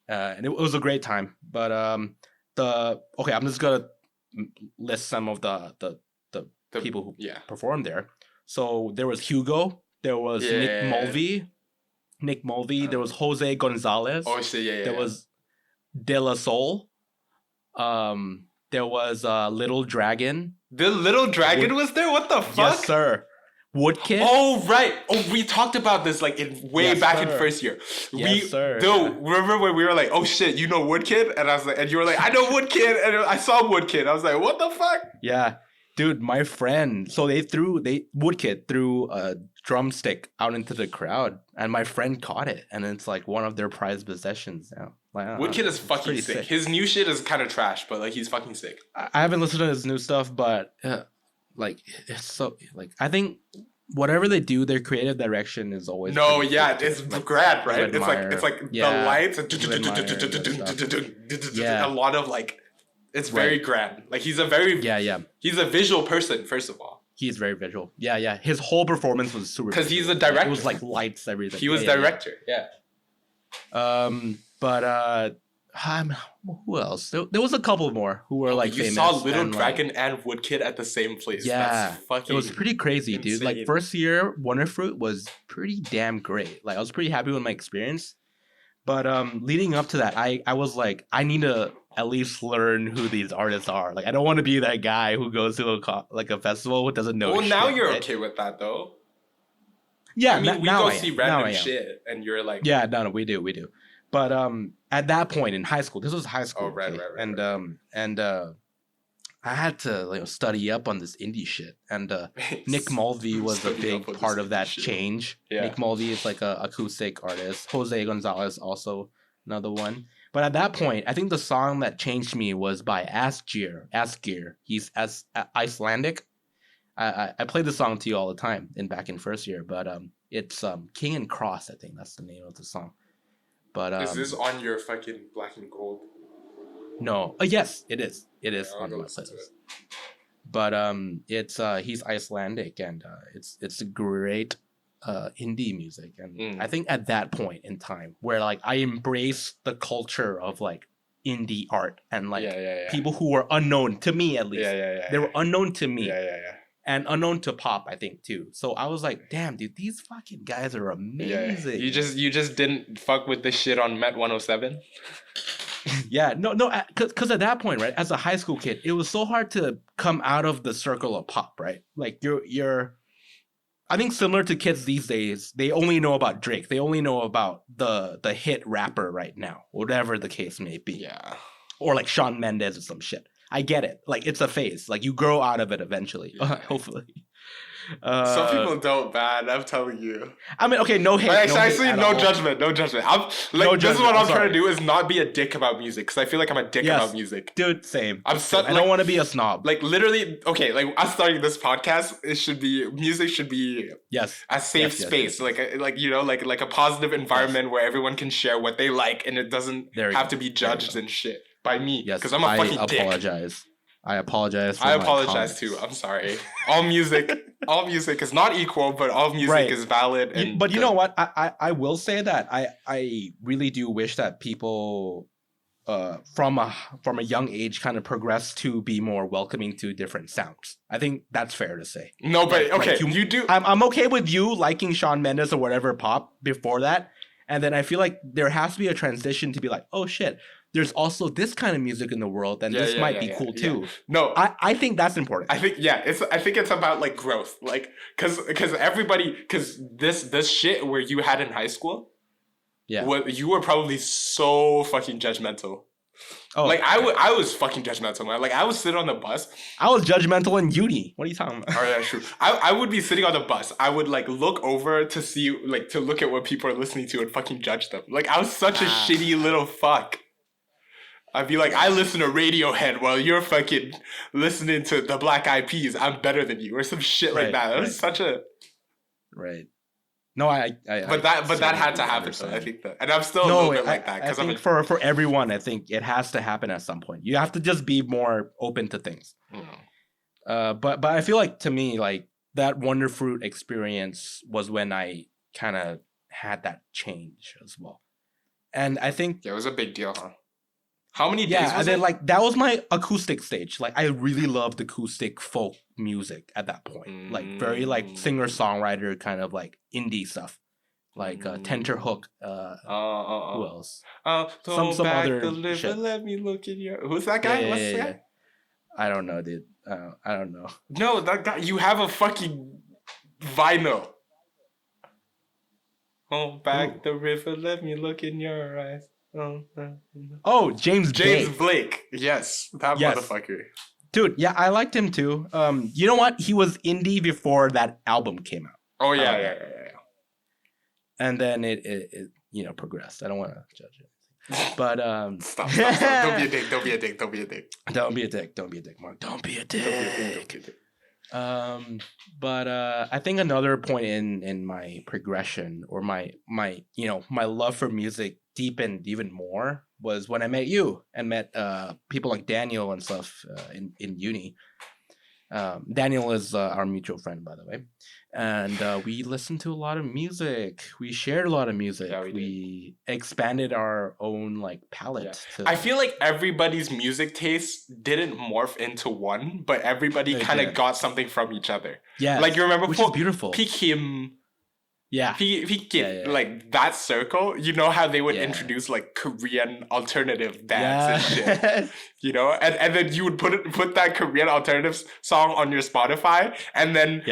Speaker 1: And it was a great time. But I'm just gonna list some of the people who performed there. So there was Hugo, there was Nick Mulvey, there was Jose Gonzalez.
Speaker 2: Oh shit, yeah.
Speaker 1: There was De La Soul. There was Little Dragon.
Speaker 2: The Little Dragon was there? What the fuck?
Speaker 1: Yes, sir. Woodkid.
Speaker 2: Oh right. Oh, we talked about this back in first year.
Speaker 1: Yes, sir.
Speaker 2: Dude, remember when we were like, "Oh shit, you know Woodkid?" And I was like, and you were like, "I know Woodkid," and I saw Woodkid. I was like, "What the fuck?"
Speaker 1: Yeah, dude, my friend. So Woodkid threw a drumstick out into the crowd, and my friend caught it, and it's one of their prized possessions now.
Speaker 2: Woodkid is fucking sick. His new shit is kind of trash, but he's fucking sick.
Speaker 1: I haven't listened to his new stuff, but. It's so I think whatever they do, their creative direction is always
Speaker 2: it's grad, right? It's the lights a lot of it's very grand. He's a very he's a visual person, first of all.
Speaker 1: He's very visual. Yeah. His whole performance was super
Speaker 2: because he's a director.
Speaker 1: It was lights, everything.
Speaker 2: He was director. Yeah.
Speaker 1: But who else? There was a couple more who were like
Speaker 2: you
Speaker 1: famous.
Speaker 2: saw Little
Speaker 1: and,
Speaker 2: Dragon and Woodkid at the same place.
Speaker 1: Yeah,
Speaker 2: that's fucking.
Speaker 1: It was pretty crazy,
Speaker 2: insane.
Speaker 1: dude. Like first year, Wonderfruit was pretty damn great. Like I was pretty happy with my experience. But leading up to that, I was like, I need to at least learn who these artists are. Like I don't want to be that guy who goes to a festival who doesn't know.
Speaker 2: Well, now
Speaker 1: shit,
Speaker 2: you're
Speaker 1: right?
Speaker 2: okay with that though.
Speaker 1: Yeah,
Speaker 2: I mean, we
Speaker 1: now
Speaker 2: go see random shit, and you're like,
Speaker 1: yeah, no, we do. But at that point in high school, this was high school,
Speaker 2: right.
Speaker 1: and I had to study up on this indie shit, and Nick Mulvey was a big part of that change. Yeah. Nick Mulvey is like a acoustic artist. Jose Gonzalez also another one. But at that point, I think the song that changed me was by Asgeir. He's Icelandic. I play the song to you all the time back in first year, but it's King and Cross, I think that's the name of the song. But
Speaker 2: is this on your fucking Black and Gold?
Speaker 1: No. Yes, it is. It is on my playlist. But it's he's Icelandic, and it's a great indie music, and I think at that point in time where like I embraced the culture of like indie art and like people who were unknown to me, at least they were unknown to me, and unknown to pop, I think too. So I was like, damn, dude, these fucking guys are amazing.
Speaker 2: You just didn't fuck with this shit on Met 107.
Speaker 1: Yeah, no, because at that point, right, as a high school kid, it was so hard to come out of the circle of pop, right? Like you're I think similar to kids these days, they only know about Drake. They only know about the hit rapper right now, whatever the case may be.
Speaker 2: Yeah.
Speaker 1: Or like Shawn Mendes or some shit. I get it. Like it's a phase. Like you grow out of it eventually. Hopefully.
Speaker 2: Some people don't, man. I'm telling you.
Speaker 1: I mean, okay, no hate.
Speaker 2: Actually, no judgment. I'm like, this is what I'm trying to do is not be a dick about music, because I feel like I'm a dick about music,
Speaker 1: dude. Same.
Speaker 2: I
Speaker 1: don't want to be a snob.
Speaker 2: Like literally, okay, like us starting this podcast, music should be a safe space, like you know, like a positive environment where everyone can share what they like, and it doesn't have to be judged and shit by me, because I'm a fucking dick.
Speaker 1: I apologize.
Speaker 2: I apologize too. I'm sorry. All music is not equal, but all music is valid. And
Speaker 1: but you know what? I will say that I really do wish that people from a young age kind of progress to be more welcoming to different sounds. I think that's fair to say.
Speaker 2: No, but okay, you do.
Speaker 1: I'm okay with you liking Shawn Mendes or whatever pop before that, and then I feel like there has to be a transition to be like, oh shit, there's also this kind of music in the world, and this might be cool too. Yeah.
Speaker 2: No,
Speaker 1: I think that's important.
Speaker 2: I think it's about like growth, like because this shit where you had in high school, you were probably so fucking judgmental. Oh, like I was fucking judgmental, man. Like I would sit on the bus.
Speaker 1: I was judgmental in uni. What are you talking about?
Speaker 2: Oh yeah, true. I would be sitting on the bus. I would like look over to see to look at what people are listening to and fucking judge them. Like I was such a shitty little fuck. I'd be like, I listen to Radiohead while you're fucking listening to the Black Eyed Peas. I'm better than you, or some shit like that. That was such a
Speaker 1: No,
Speaker 2: but that had to happen. So I think that, and I'm still a little bit like that.
Speaker 1: I think for everyone, I think it has to happen at some point. You have to just be more open to things. But I feel like to me, like that Wonderfruit experience was when I kind of had that change as well, and I think
Speaker 2: it was a big deal, huh? How many days?
Speaker 1: Yeah, and then like that was my acoustic stage. Like I really loved acoustic folk music at that point. Like very like singer-songwriter kind of like indie stuff. Like Tenterhook. Who else?
Speaker 2: Some other shit. Let me look in your. Who's that guy? What's that guy?
Speaker 1: I don't know, dude. I don't know.
Speaker 2: No, that guy. You have a fucking vinyl. Oh, back the river. Let me look in your eyes.
Speaker 1: Oh, James
Speaker 2: Blake. Yes, that motherfucker.
Speaker 1: Dude, yeah, I liked him too. You know what? He was indie before that album came out.
Speaker 2: Oh yeah.
Speaker 1: And then it progressed. I don't want to judge it. But
Speaker 2: stop. Don't be a dick. Don't be a dick.
Speaker 1: Don't be a dick, Mark. Don't be a dick. But I think another point in my progression or my love for music deepened even more was when I met you and met people like Daniel and stuff in uni. Daniel is our mutual friend, by the way. And we listened to a lot of music. We shared a lot of music.
Speaker 2: Yeah,
Speaker 1: we expanded our own like palette.
Speaker 2: Yeah. I feel like everybody's music taste didn't morph into one, but everybody kind of got something from each other.
Speaker 1: Yeah,
Speaker 2: like you remember,
Speaker 1: which is beautiful.
Speaker 2: Pikim.
Speaker 1: Yeah.
Speaker 2: Like that circle, you know how they would introduce like Korean alternative bands and shit. You know? And then you would put that Korean alternative song on your Spotify and then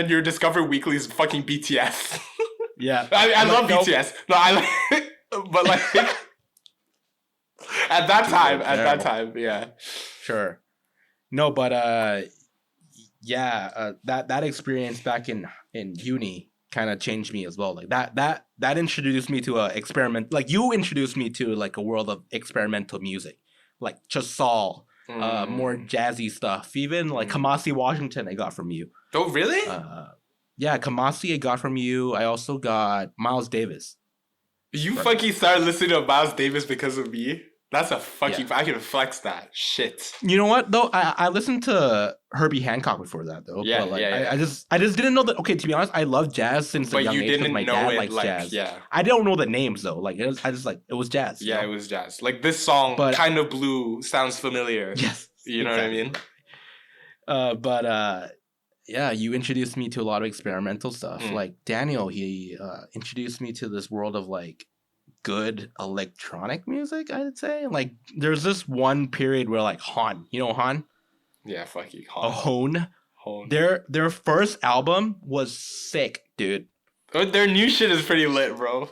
Speaker 2: your Discover Weekly's fucking BTS.
Speaker 1: Yeah.
Speaker 2: I love BTS. No, I like but like at that time, yeah. Sure.
Speaker 1: No, but that experience back in uni kind of changed me as well. Like that introduced me to experiment. Like you introduced me to like a world of experimental music, like just soul, more jazzy stuff. Even like Kamasi Washington, I got from you.
Speaker 2: Oh, really?
Speaker 1: Yeah, Kamasi I got from you. I also got Miles Davis.
Speaker 2: You fucking started listening to Miles Davis because of me? That's a fucking... I can flex that. Shit.
Speaker 1: You know what, though? I listened to Herbie Hancock before that, though.
Speaker 2: Yeah,
Speaker 1: but, like, I just didn't know that... Okay, to be honest, I love jazz since a young age because my dad likes jazz.
Speaker 2: Yeah.
Speaker 1: I don't know the names, though. Like, it was jazz.
Speaker 2: Yeah, it was jazz. Like, this song, Kind of Blue, sounds familiar.
Speaker 1: Yes.
Speaker 2: You know what
Speaker 1: I mean? Yeah, you introduced me to a lot of experimental stuff. Like, Daniel, he introduced me to this world of, like, good electronic music, I'd say. Like, there's this one period where, like, Han. You know Han?
Speaker 2: Yeah, fucking
Speaker 1: Han. Hone. Their first album was sick, dude.
Speaker 2: Their new shit is pretty lit, bro.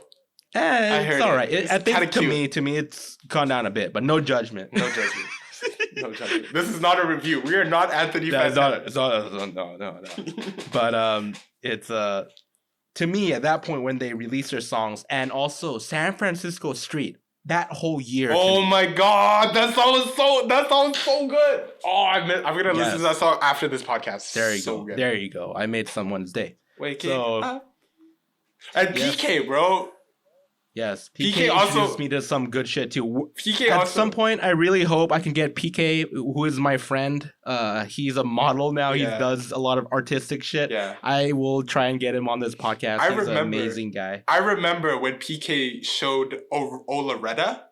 Speaker 1: It's all right. I think to me, it's gone down a bit, but no judgment.
Speaker 2: No judgment. No judgment. This is not a review. We are not Anthony.
Speaker 1: No. But it's to me, at that point when they released their songs, and also San Francisco Street, that whole year.
Speaker 2: Oh my god, that song was so good. Oh, I'm gonna listen to that song after this podcast.
Speaker 1: There you go. Good. There you go. I made someone's day.
Speaker 2: Wait, and PK, bro.
Speaker 1: Yes, PK also introduced me to some good shit too. At some point, I really hope I can get PK, who is my friend. He's a model now. He does a lot of artistic shit.
Speaker 2: Yeah,
Speaker 1: I will try and get him on this podcast. He's an amazing guy.
Speaker 2: I remember when PK showed Olaretta.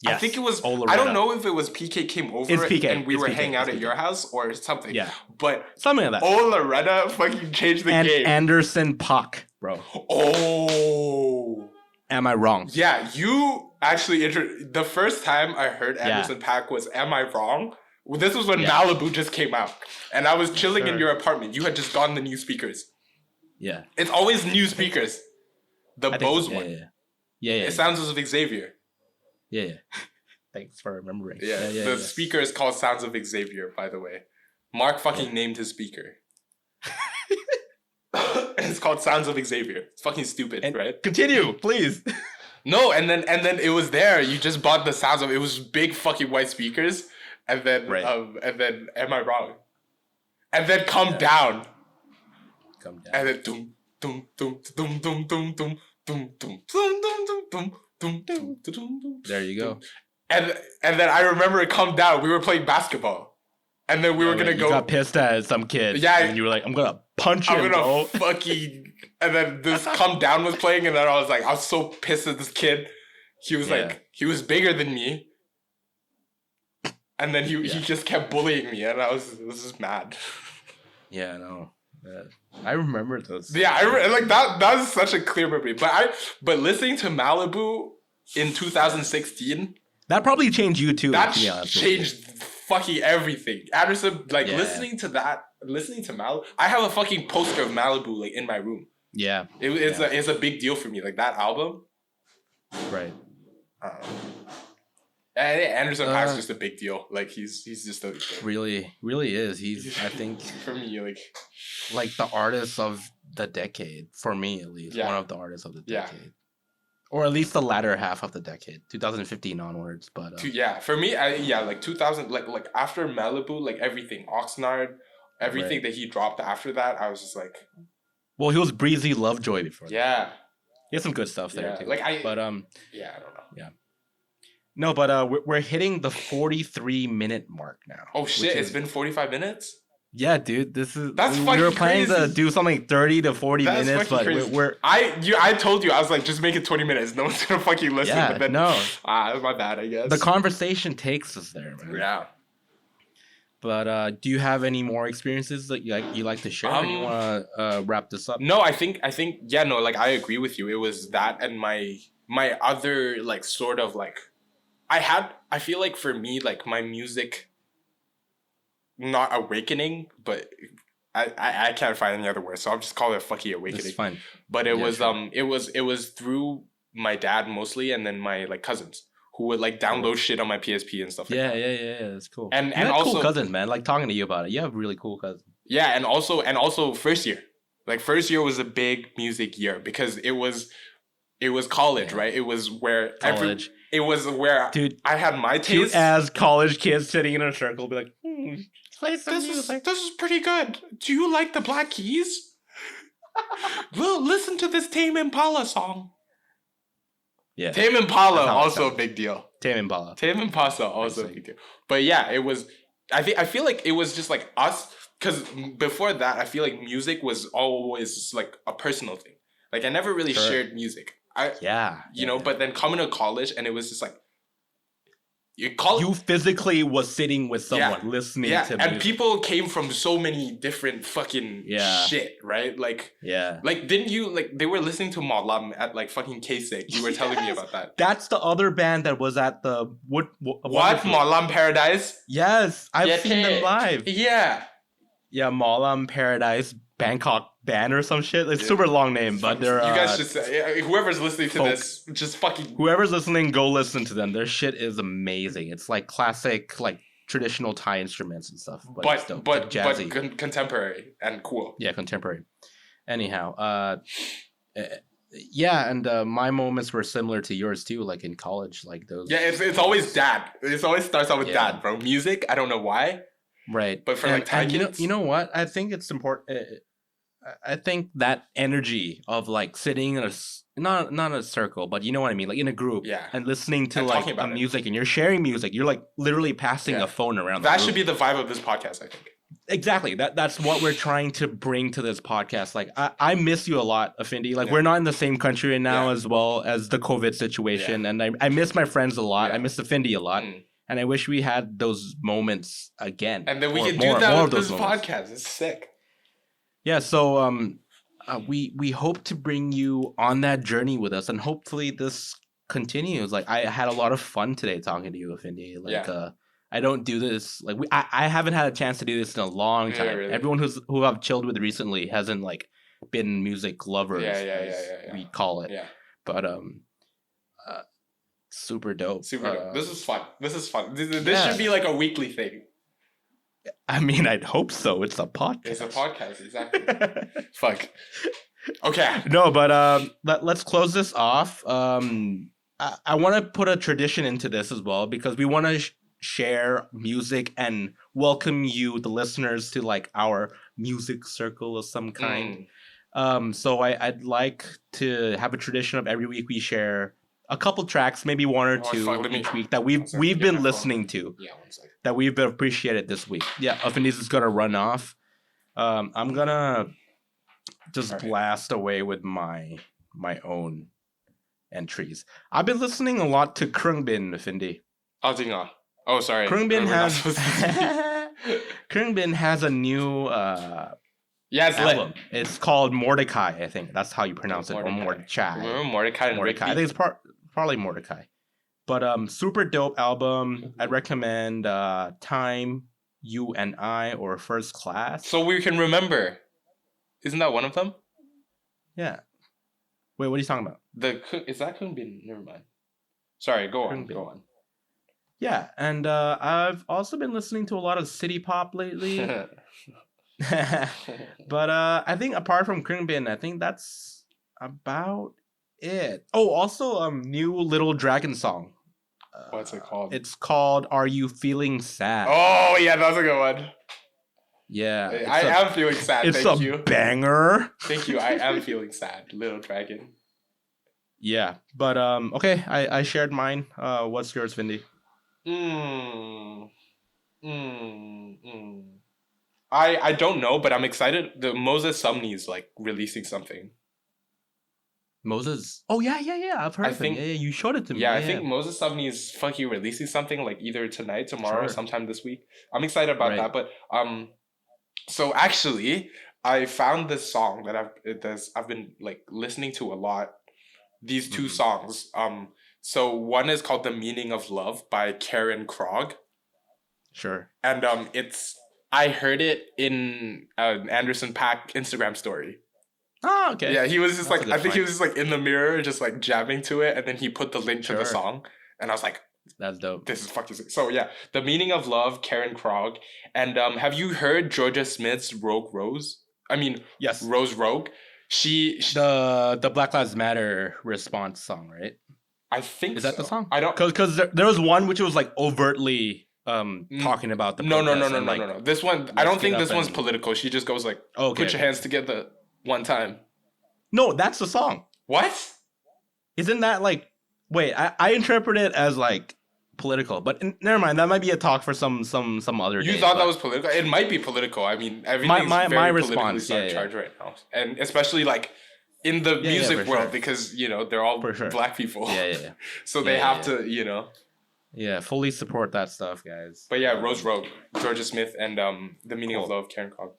Speaker 2: Yes, I think it was. Olaretta. I don't know if it was PK came over and we were hanging out at your house or something.
Speaker 1: Yeah,
Speaker 2: but
Speaker 1: something like that.
Speaker 2: Olaretta fucking changed the game.
Speaker 1: Anderson .Paak, bro.
Speaker 2: Oh.
Speaker 1: Am I wrong?
Speaker 2: Yeah, you actually the first time I heard Anderson .Paak was Am I Wrong? Well, this was when Malibu just came out. And I was chilling in your apartment. You had just gotten the new speakers.
Speaker 1: Yeah.
Speaker 2: It's always new speakers. The Bose one.
Speaker 1: Yeah.
Speaker 2: It sounds as of Xavier.
Speaker 1: Yeah. Thanks for remembering.
Speaker 2: Yeah. The speaker is called Sounds of Xavier, by the way. Mark fucking named his speaker. It's called Sounds of Xavier. It's fucking stupid, right?
Speaker 1: Continue, please.
Speaker 2: No, and then it was there. You just bought the sounds of it. Was big fucking white speakers, and then Am I Wrong? And then Come Down. And then dum dum dum dum dum dum dum dum dum dum dum dum.
Speaker 1: There you go.
Speaker 2: And then I remember it Come Down. We were playing basketball, and then we were gonna go.
Speaker 1: You got pissed at some kid.
Speaker 2: Yeah,
Speaker 1: and you were like, "I'm gonna punch him."
Speaker 2: I'm gonna fucking. And then this Come Down was playing, and then I was so pissed at this kid. He was he was bigger than me, and then he just kept bullying me, and I was just mad.
Speaker 1: Yeah, no. I remember those.
Speaker 2: Yeah, that was such a clear memory. But listening to Malibu in 2016,
Speaker 1: that probably changed you too.
Speaker 2: That changed fucking everything. Anderson, listening to Malibu. I have a fucking poster of Malibu in my room.
Speaker 1: Yeah,
Speaker 2: it's a big deal for me. Like that album,
Speaker 1: right?
Speaker 2: Anderson .Paak's just a big deal. Like he's just a
Speaker 1: really is. He's I think
Speaker 2: for me
Speaker 1: like the artist of the decade for me at least. One of the artists of the decade, or at least the latter half of the decade, 2015 onwards. But
Speaker 2: for me, 2000 like after Malibu, like everything Oxnard, everything that he dropped after that, I was just like.
Speaker 1: Well, he was Breezy Lovejoy before.
Speaker 2: Yeah.
Speaker 1: He had some good stuff there too. I don't know.
Speaker 2: Yeah.
Speaker 1: No, but we're hitting the 43-minute mark now.
Speaker 2: Oh shit! It's been 45 minutes.
Speaker 1: Yeah, dude, this is
Speaker 2: That's
Speaker 1: we
Speaker 2: fucking
Speaker 1: were planning to
Speaker 2: crazy.
Speaker 1: do something 30 to 40
Speaker 2: That's
Speaker 1: minutes,
Speaker 2: fucking
Speaker 1: but
Speaker 2: crazy. I told you I was like, just make it 20 minutes. No one's gonna fucking listen.
Speaker 1: Yeah,
Speaker 2: but then
Speaker 1: no.
Speaker 2: that's my bad, I guess.
Speaker 1: The conversation takes us there, man.
Speaker 2: Yeah.
Speaker 1: But do you have any more experiences that you like to share? Or you want to wrap this up?
Speaker 2: No, I think yeah, no, like I agree with you. It was that and my other like sort of like I feel like for me like my music not awakening, but I can't find any other word, so I'll just call it a fucking awakening.
Speaker 1: It's fine.
Speaker 2: But it was it was through my dad mostly, and then my like cousins who would like download shit on my PSP and stuff like that.
Speaker 1: Yeah, that's cool.
Speaker 2: And
Speaker 1: you have
Speaker 2: also
Speaker 1: cool cousins, man. Like talking to you about it. You have really cool cousins.
Speaker 2: Yeah, and also first year. Like first year was a big music year because it was college, right? It was where
Speaker 1: college.
Speaker 2: It was where
Speaker 1: dude,
Speaker 2: I had my taste.
Speaker 1: As college kids sitting in a circle, be like, play some music.
Speaker 2: This is pretty good. Do you like the Black Keys? Well, listen to this Tame Impala song. Yeah, Tame Impala also a big deal.
Speaker 1: Tame Impala
Speaker 2: also a big deal. But yeah, it was. I feel like it was just like us, because before that, I feel like music was always like a personal thing. Like I never really shared music. You know, but then coming to college and it was just like you
Speaker 1: physically was sitting with someone listening to music.
Speaker 2: And people came from so many different fucking shit, right? Like like didn't you like they were listening to Malam at like fucking K-Sig. You were telling me about that.
Speaker 1: That's the other band that was at the what
Speaker 2: Malam Paradise?
Speaker 1: Yes, I've seen them live.
Speaker 2: Yeah,
Speaker 1: Malam Paradise Bangkok band or some shit. It's super long name, but they're
Speaker 2: you guys just whoever's listening to this, just fucking
Speaker 1: whoever's listening, go listen to them. Their shit is amazing. It's like classic, like traditional Thai instruments and stuff, but
Speaker 2: jazzy, but contemporary and cool.
Speaker 1: Yeah, contemporary. Anyhow, and my moments were similar to yours too. Like in college, like those.
Speaker 2: Yeah, it's always dad. It always starts out with dad, bro. Music, I don't know why.
Speaker 1: Right,
Speaker 2: but for like Thai kids,
Speaker 1: you know what? I think it's important. I think that energy of like sitting in a not a circle, but you know what I mean, like in a group, and listening to like a music, and you're sharing music. You're like literally passing a phone around.
Speaker 2: That should be the vibe of this podcast, I think.
Speaker 1: Exactly. That's what we're trying to bring to this podcast. Like I miss you a lot, Afindi. Like we're not in the same country now, as well as the COVID situation, and I miss my friends a lot. I miss Afindi a lot. And I wish we had those moments again.
Speaker 2: And then we could do that with this podcast. It's sick.
Speaker 1: Yeah, so we hope to bring you on that journey with us, and hopefully this continues. Like I had a lot of fun today talking to you, Afindi. Like I don't do this like I haven't had a chance to do this in a long time. Really. Everyone who I've chilled with recently hasn't like been music lovers, we call it.
Speaker 2: Yeah.
Speaker 1: But super dope.
Speaker 2: Super dope. This is fun. This should be like a weekly thing.
Speaker 1: I mean, I'd hope so. It's a podcast.
Speaker 2: It's a podcast, exactly. Fuck. Okay.
Speaker 1: No, but let's close this off. I want to put a tradition into this as well, because we want to share music and welcome you, the listeners, to like our music circle of some kind. So I'd like to have a tradition of every week we share a couple tracks, maybe one or two each week that we've been listening to. Yeah, that we've been appreciated this week. Yeah, Afindi's is gonna run off. I'm gonna just blast away with my own entries. I've been listening a lot to Krungbin, Afindi.
Speaker 2: Oh, sorry.
Speaker 1: Krungbin has a new album. It's called Mordecai, I think. That's how you pronounce it. Or Mordecai.
Speaker 2: Remember Mordecai and Rick?
Speaker 1: I think it's probably Mordecai. But super dope album. I'd recommend Time, You and I, or First Class.
Speaker 2: So we can remember. Isn't that one of them?
Speaker 1: Yeah. Wait, what are you talking about?
Speaker 2: Is that Kunbin? Never mind. Sorry, go on.
Speaker 1: Yeah, and I've also been listening to a lot of city pop lately. But I think apart from Kringbin, I think that's about it. Oh, also new Little Dragon song.
Speaker 2: What's it called?
Speaker 1: It's called Are You Feeling Sad?
Speaker 2: Oh, yeah, that's a good one.
Speaker 1: Yeah.
Speaker 2: I am feeling sad, thank you.
Speaker 1: It's a banger.
Speaker 2: Thank you, I am feeling sad, Little Dragon.
Speaker 1: Yeah, but okay, I shared mine. What's yours, Vindy?
Speaker 2: I don't know, but I'm excited. The Moses Sumney is like releasing something.
Speaker 1: Moses. Oh yeah. I've heard of him. Yeah, you showed it to me.
Speaker 2: Yeah, I think Moses Sumney is fucking releasing something like either tonight, tomorrow, or sometime this week. I'm excited about that. But so actually, I found this song that I've been like listening to a lot. These two songs. So one is called "The Meaning of Love" by Karen Krog.
Speaker 1: Sure.
Speaker 2: And I heard it in an Anderson .Paak Instagram story.
Speaker 1: Oh, okay.
Speaker 2: Yeah, he was just like, I think he was just like in the mirror, just like jamming to it, and then he put the link to the song, and I was like,
Speaker 1: that's dope.
Speaker 2: This is fucking sick. So yeah, "The Meaning of Love," Karen Krog. And have you heard Georgia Smith's Rogue Rose? I mean,
Speaker 1: yes,
Speaker 2: Rose Rogue. She
Speaker 1: the Black Lives Matter response song, right?
Speaker 2: I think
Speaker 1: is that the song?
Speaker 2: I don't,
Speaker 1: because there was one which was like overtly talking about the
Speaker 2: no. This one, I don't think this one's political. She just goes like, put your hands together one time.
Speaker 1: No, that's the song.
Speaker 2: What?
Speaker 1: Isn't that like? Wait, I interpret it as like political, but never mind. That might be a talk for some other day.
Speaker 2: You thought that was political? It might be political. I mean, everything's very
Speaker 1: response,
Speaker 2: politically charged right now, and especially like in the music world because they're all black people.
Speaker 1: Yeah.
Speaker 2: So they have to
Speaker 1: Yeah, fully support that stuff, guys.
Speaker 2: But yeah, Rose Rogue, Georgia Smith, and "The Meaning of Love," Karen Krog.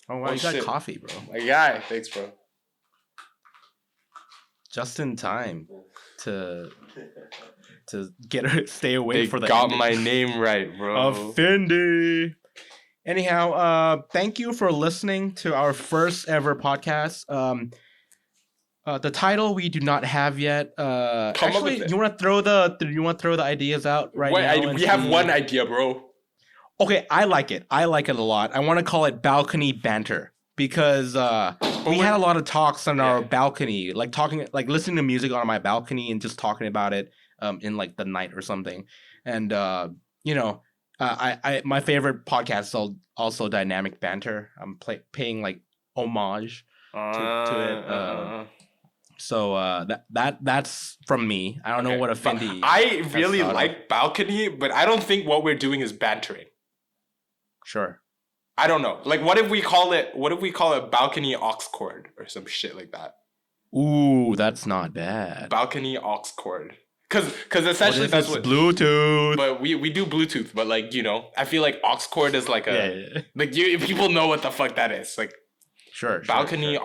Speaker 1: Oh wow, you got coffee, bro.
Speaker 2: Yeah, thanks, bro.
Speaker 1: Just in time to stay away
Speaker 2: they
Speaker 1: for the.
Speaker 2: They got my name right, bro.
Speaker 1: Afindi. Anyhow, thank you for listening to our first ever podcast. The title we do not have yet. Actually, you want to throw the ideas out right now?
Speaker 2: We have one idea, bro.
Speaker 1: Okay, I like it. I like it a lot. I want to call it balcony banter because we had a lot of talks on our balcony, like listening to music on my balcony and just talking about it in like the night or something. And my favorite podcast is also Dynamic Banter. I'm paying like homage to it. So that's from me. I don't know what Afindi.
Speaker 2: I really like balcony, but I don't think what we're doing is bantering.
Speaker 1: Sure.
Speaker 2: I don't know. Like, what if we call it balcony AUX Cord or some shit like that?
Speaker 1: Ooh, that's not bad.
Speaker 2: Balcony AUX Cord. Because essentially that's what
Speaker 1: Bluetooth.
Speaker 2: But we do Bluetooth. But like I feel like AUX Cord is like like people know what the fuck that is. Like.
Speaker 1: Sure.
Speaker 2: Balcony.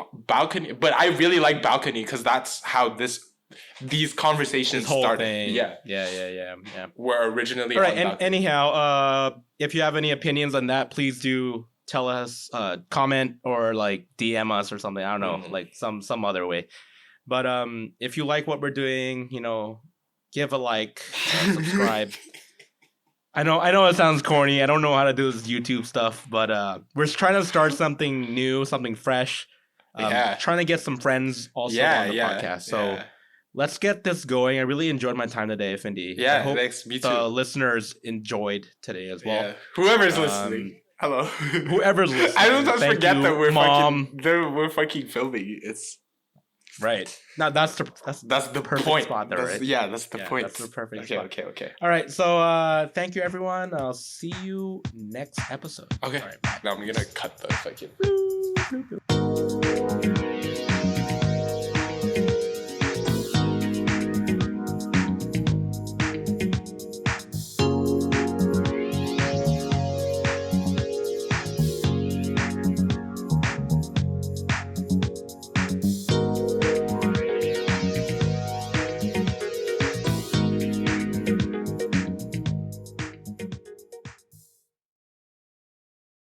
Speaker 2: But I really like balcony because that's how these conversations started.
Speaker 1: Thing. Yeah.
Speaker 2: Were originally.
Speaker 1: All right. And anyhow, if you have any opinions on that, please do tell us, comment or like DM us or something. I don't know, like some other way. But if you like what we're doing, give a like, subscribe. I know it sounds corny. I don't know how to do this YouTube stuff, but we're trying to start something new, something fresh. Trying to get some friends also on the podcast. So let's get this going. I really enjoyed my time today, Afindi.
Speaker 2: Yeah,
Speaker 1: I hope
Speaker 2: thanks. Me too.
Speaker 1: The listeners enjoyed today as well.
Speaker 2: Yeah. Whoever's listening. Hello.
Speaker 1: Whoever's listening.
Speaker 2: I sometimes forget that we're
Speaker 1: Mom.
Speaker 2: we're fucking filming. It's
Speaker 1: right. Now that's the
Speaker 2: perfect
Speaker 1: point. Spot there, right?
Speaker 2: Yeah, that's the point.
Speaker 1: That's the perfect spot.
Speaker 2: Okay.
Speaker 1: All right. So thank you everyone. I'll see you next episode.
Speaker 2: Okay.
Speaker 1: All right, bye.
Speaker 2: Now I'm gonna cut the fucking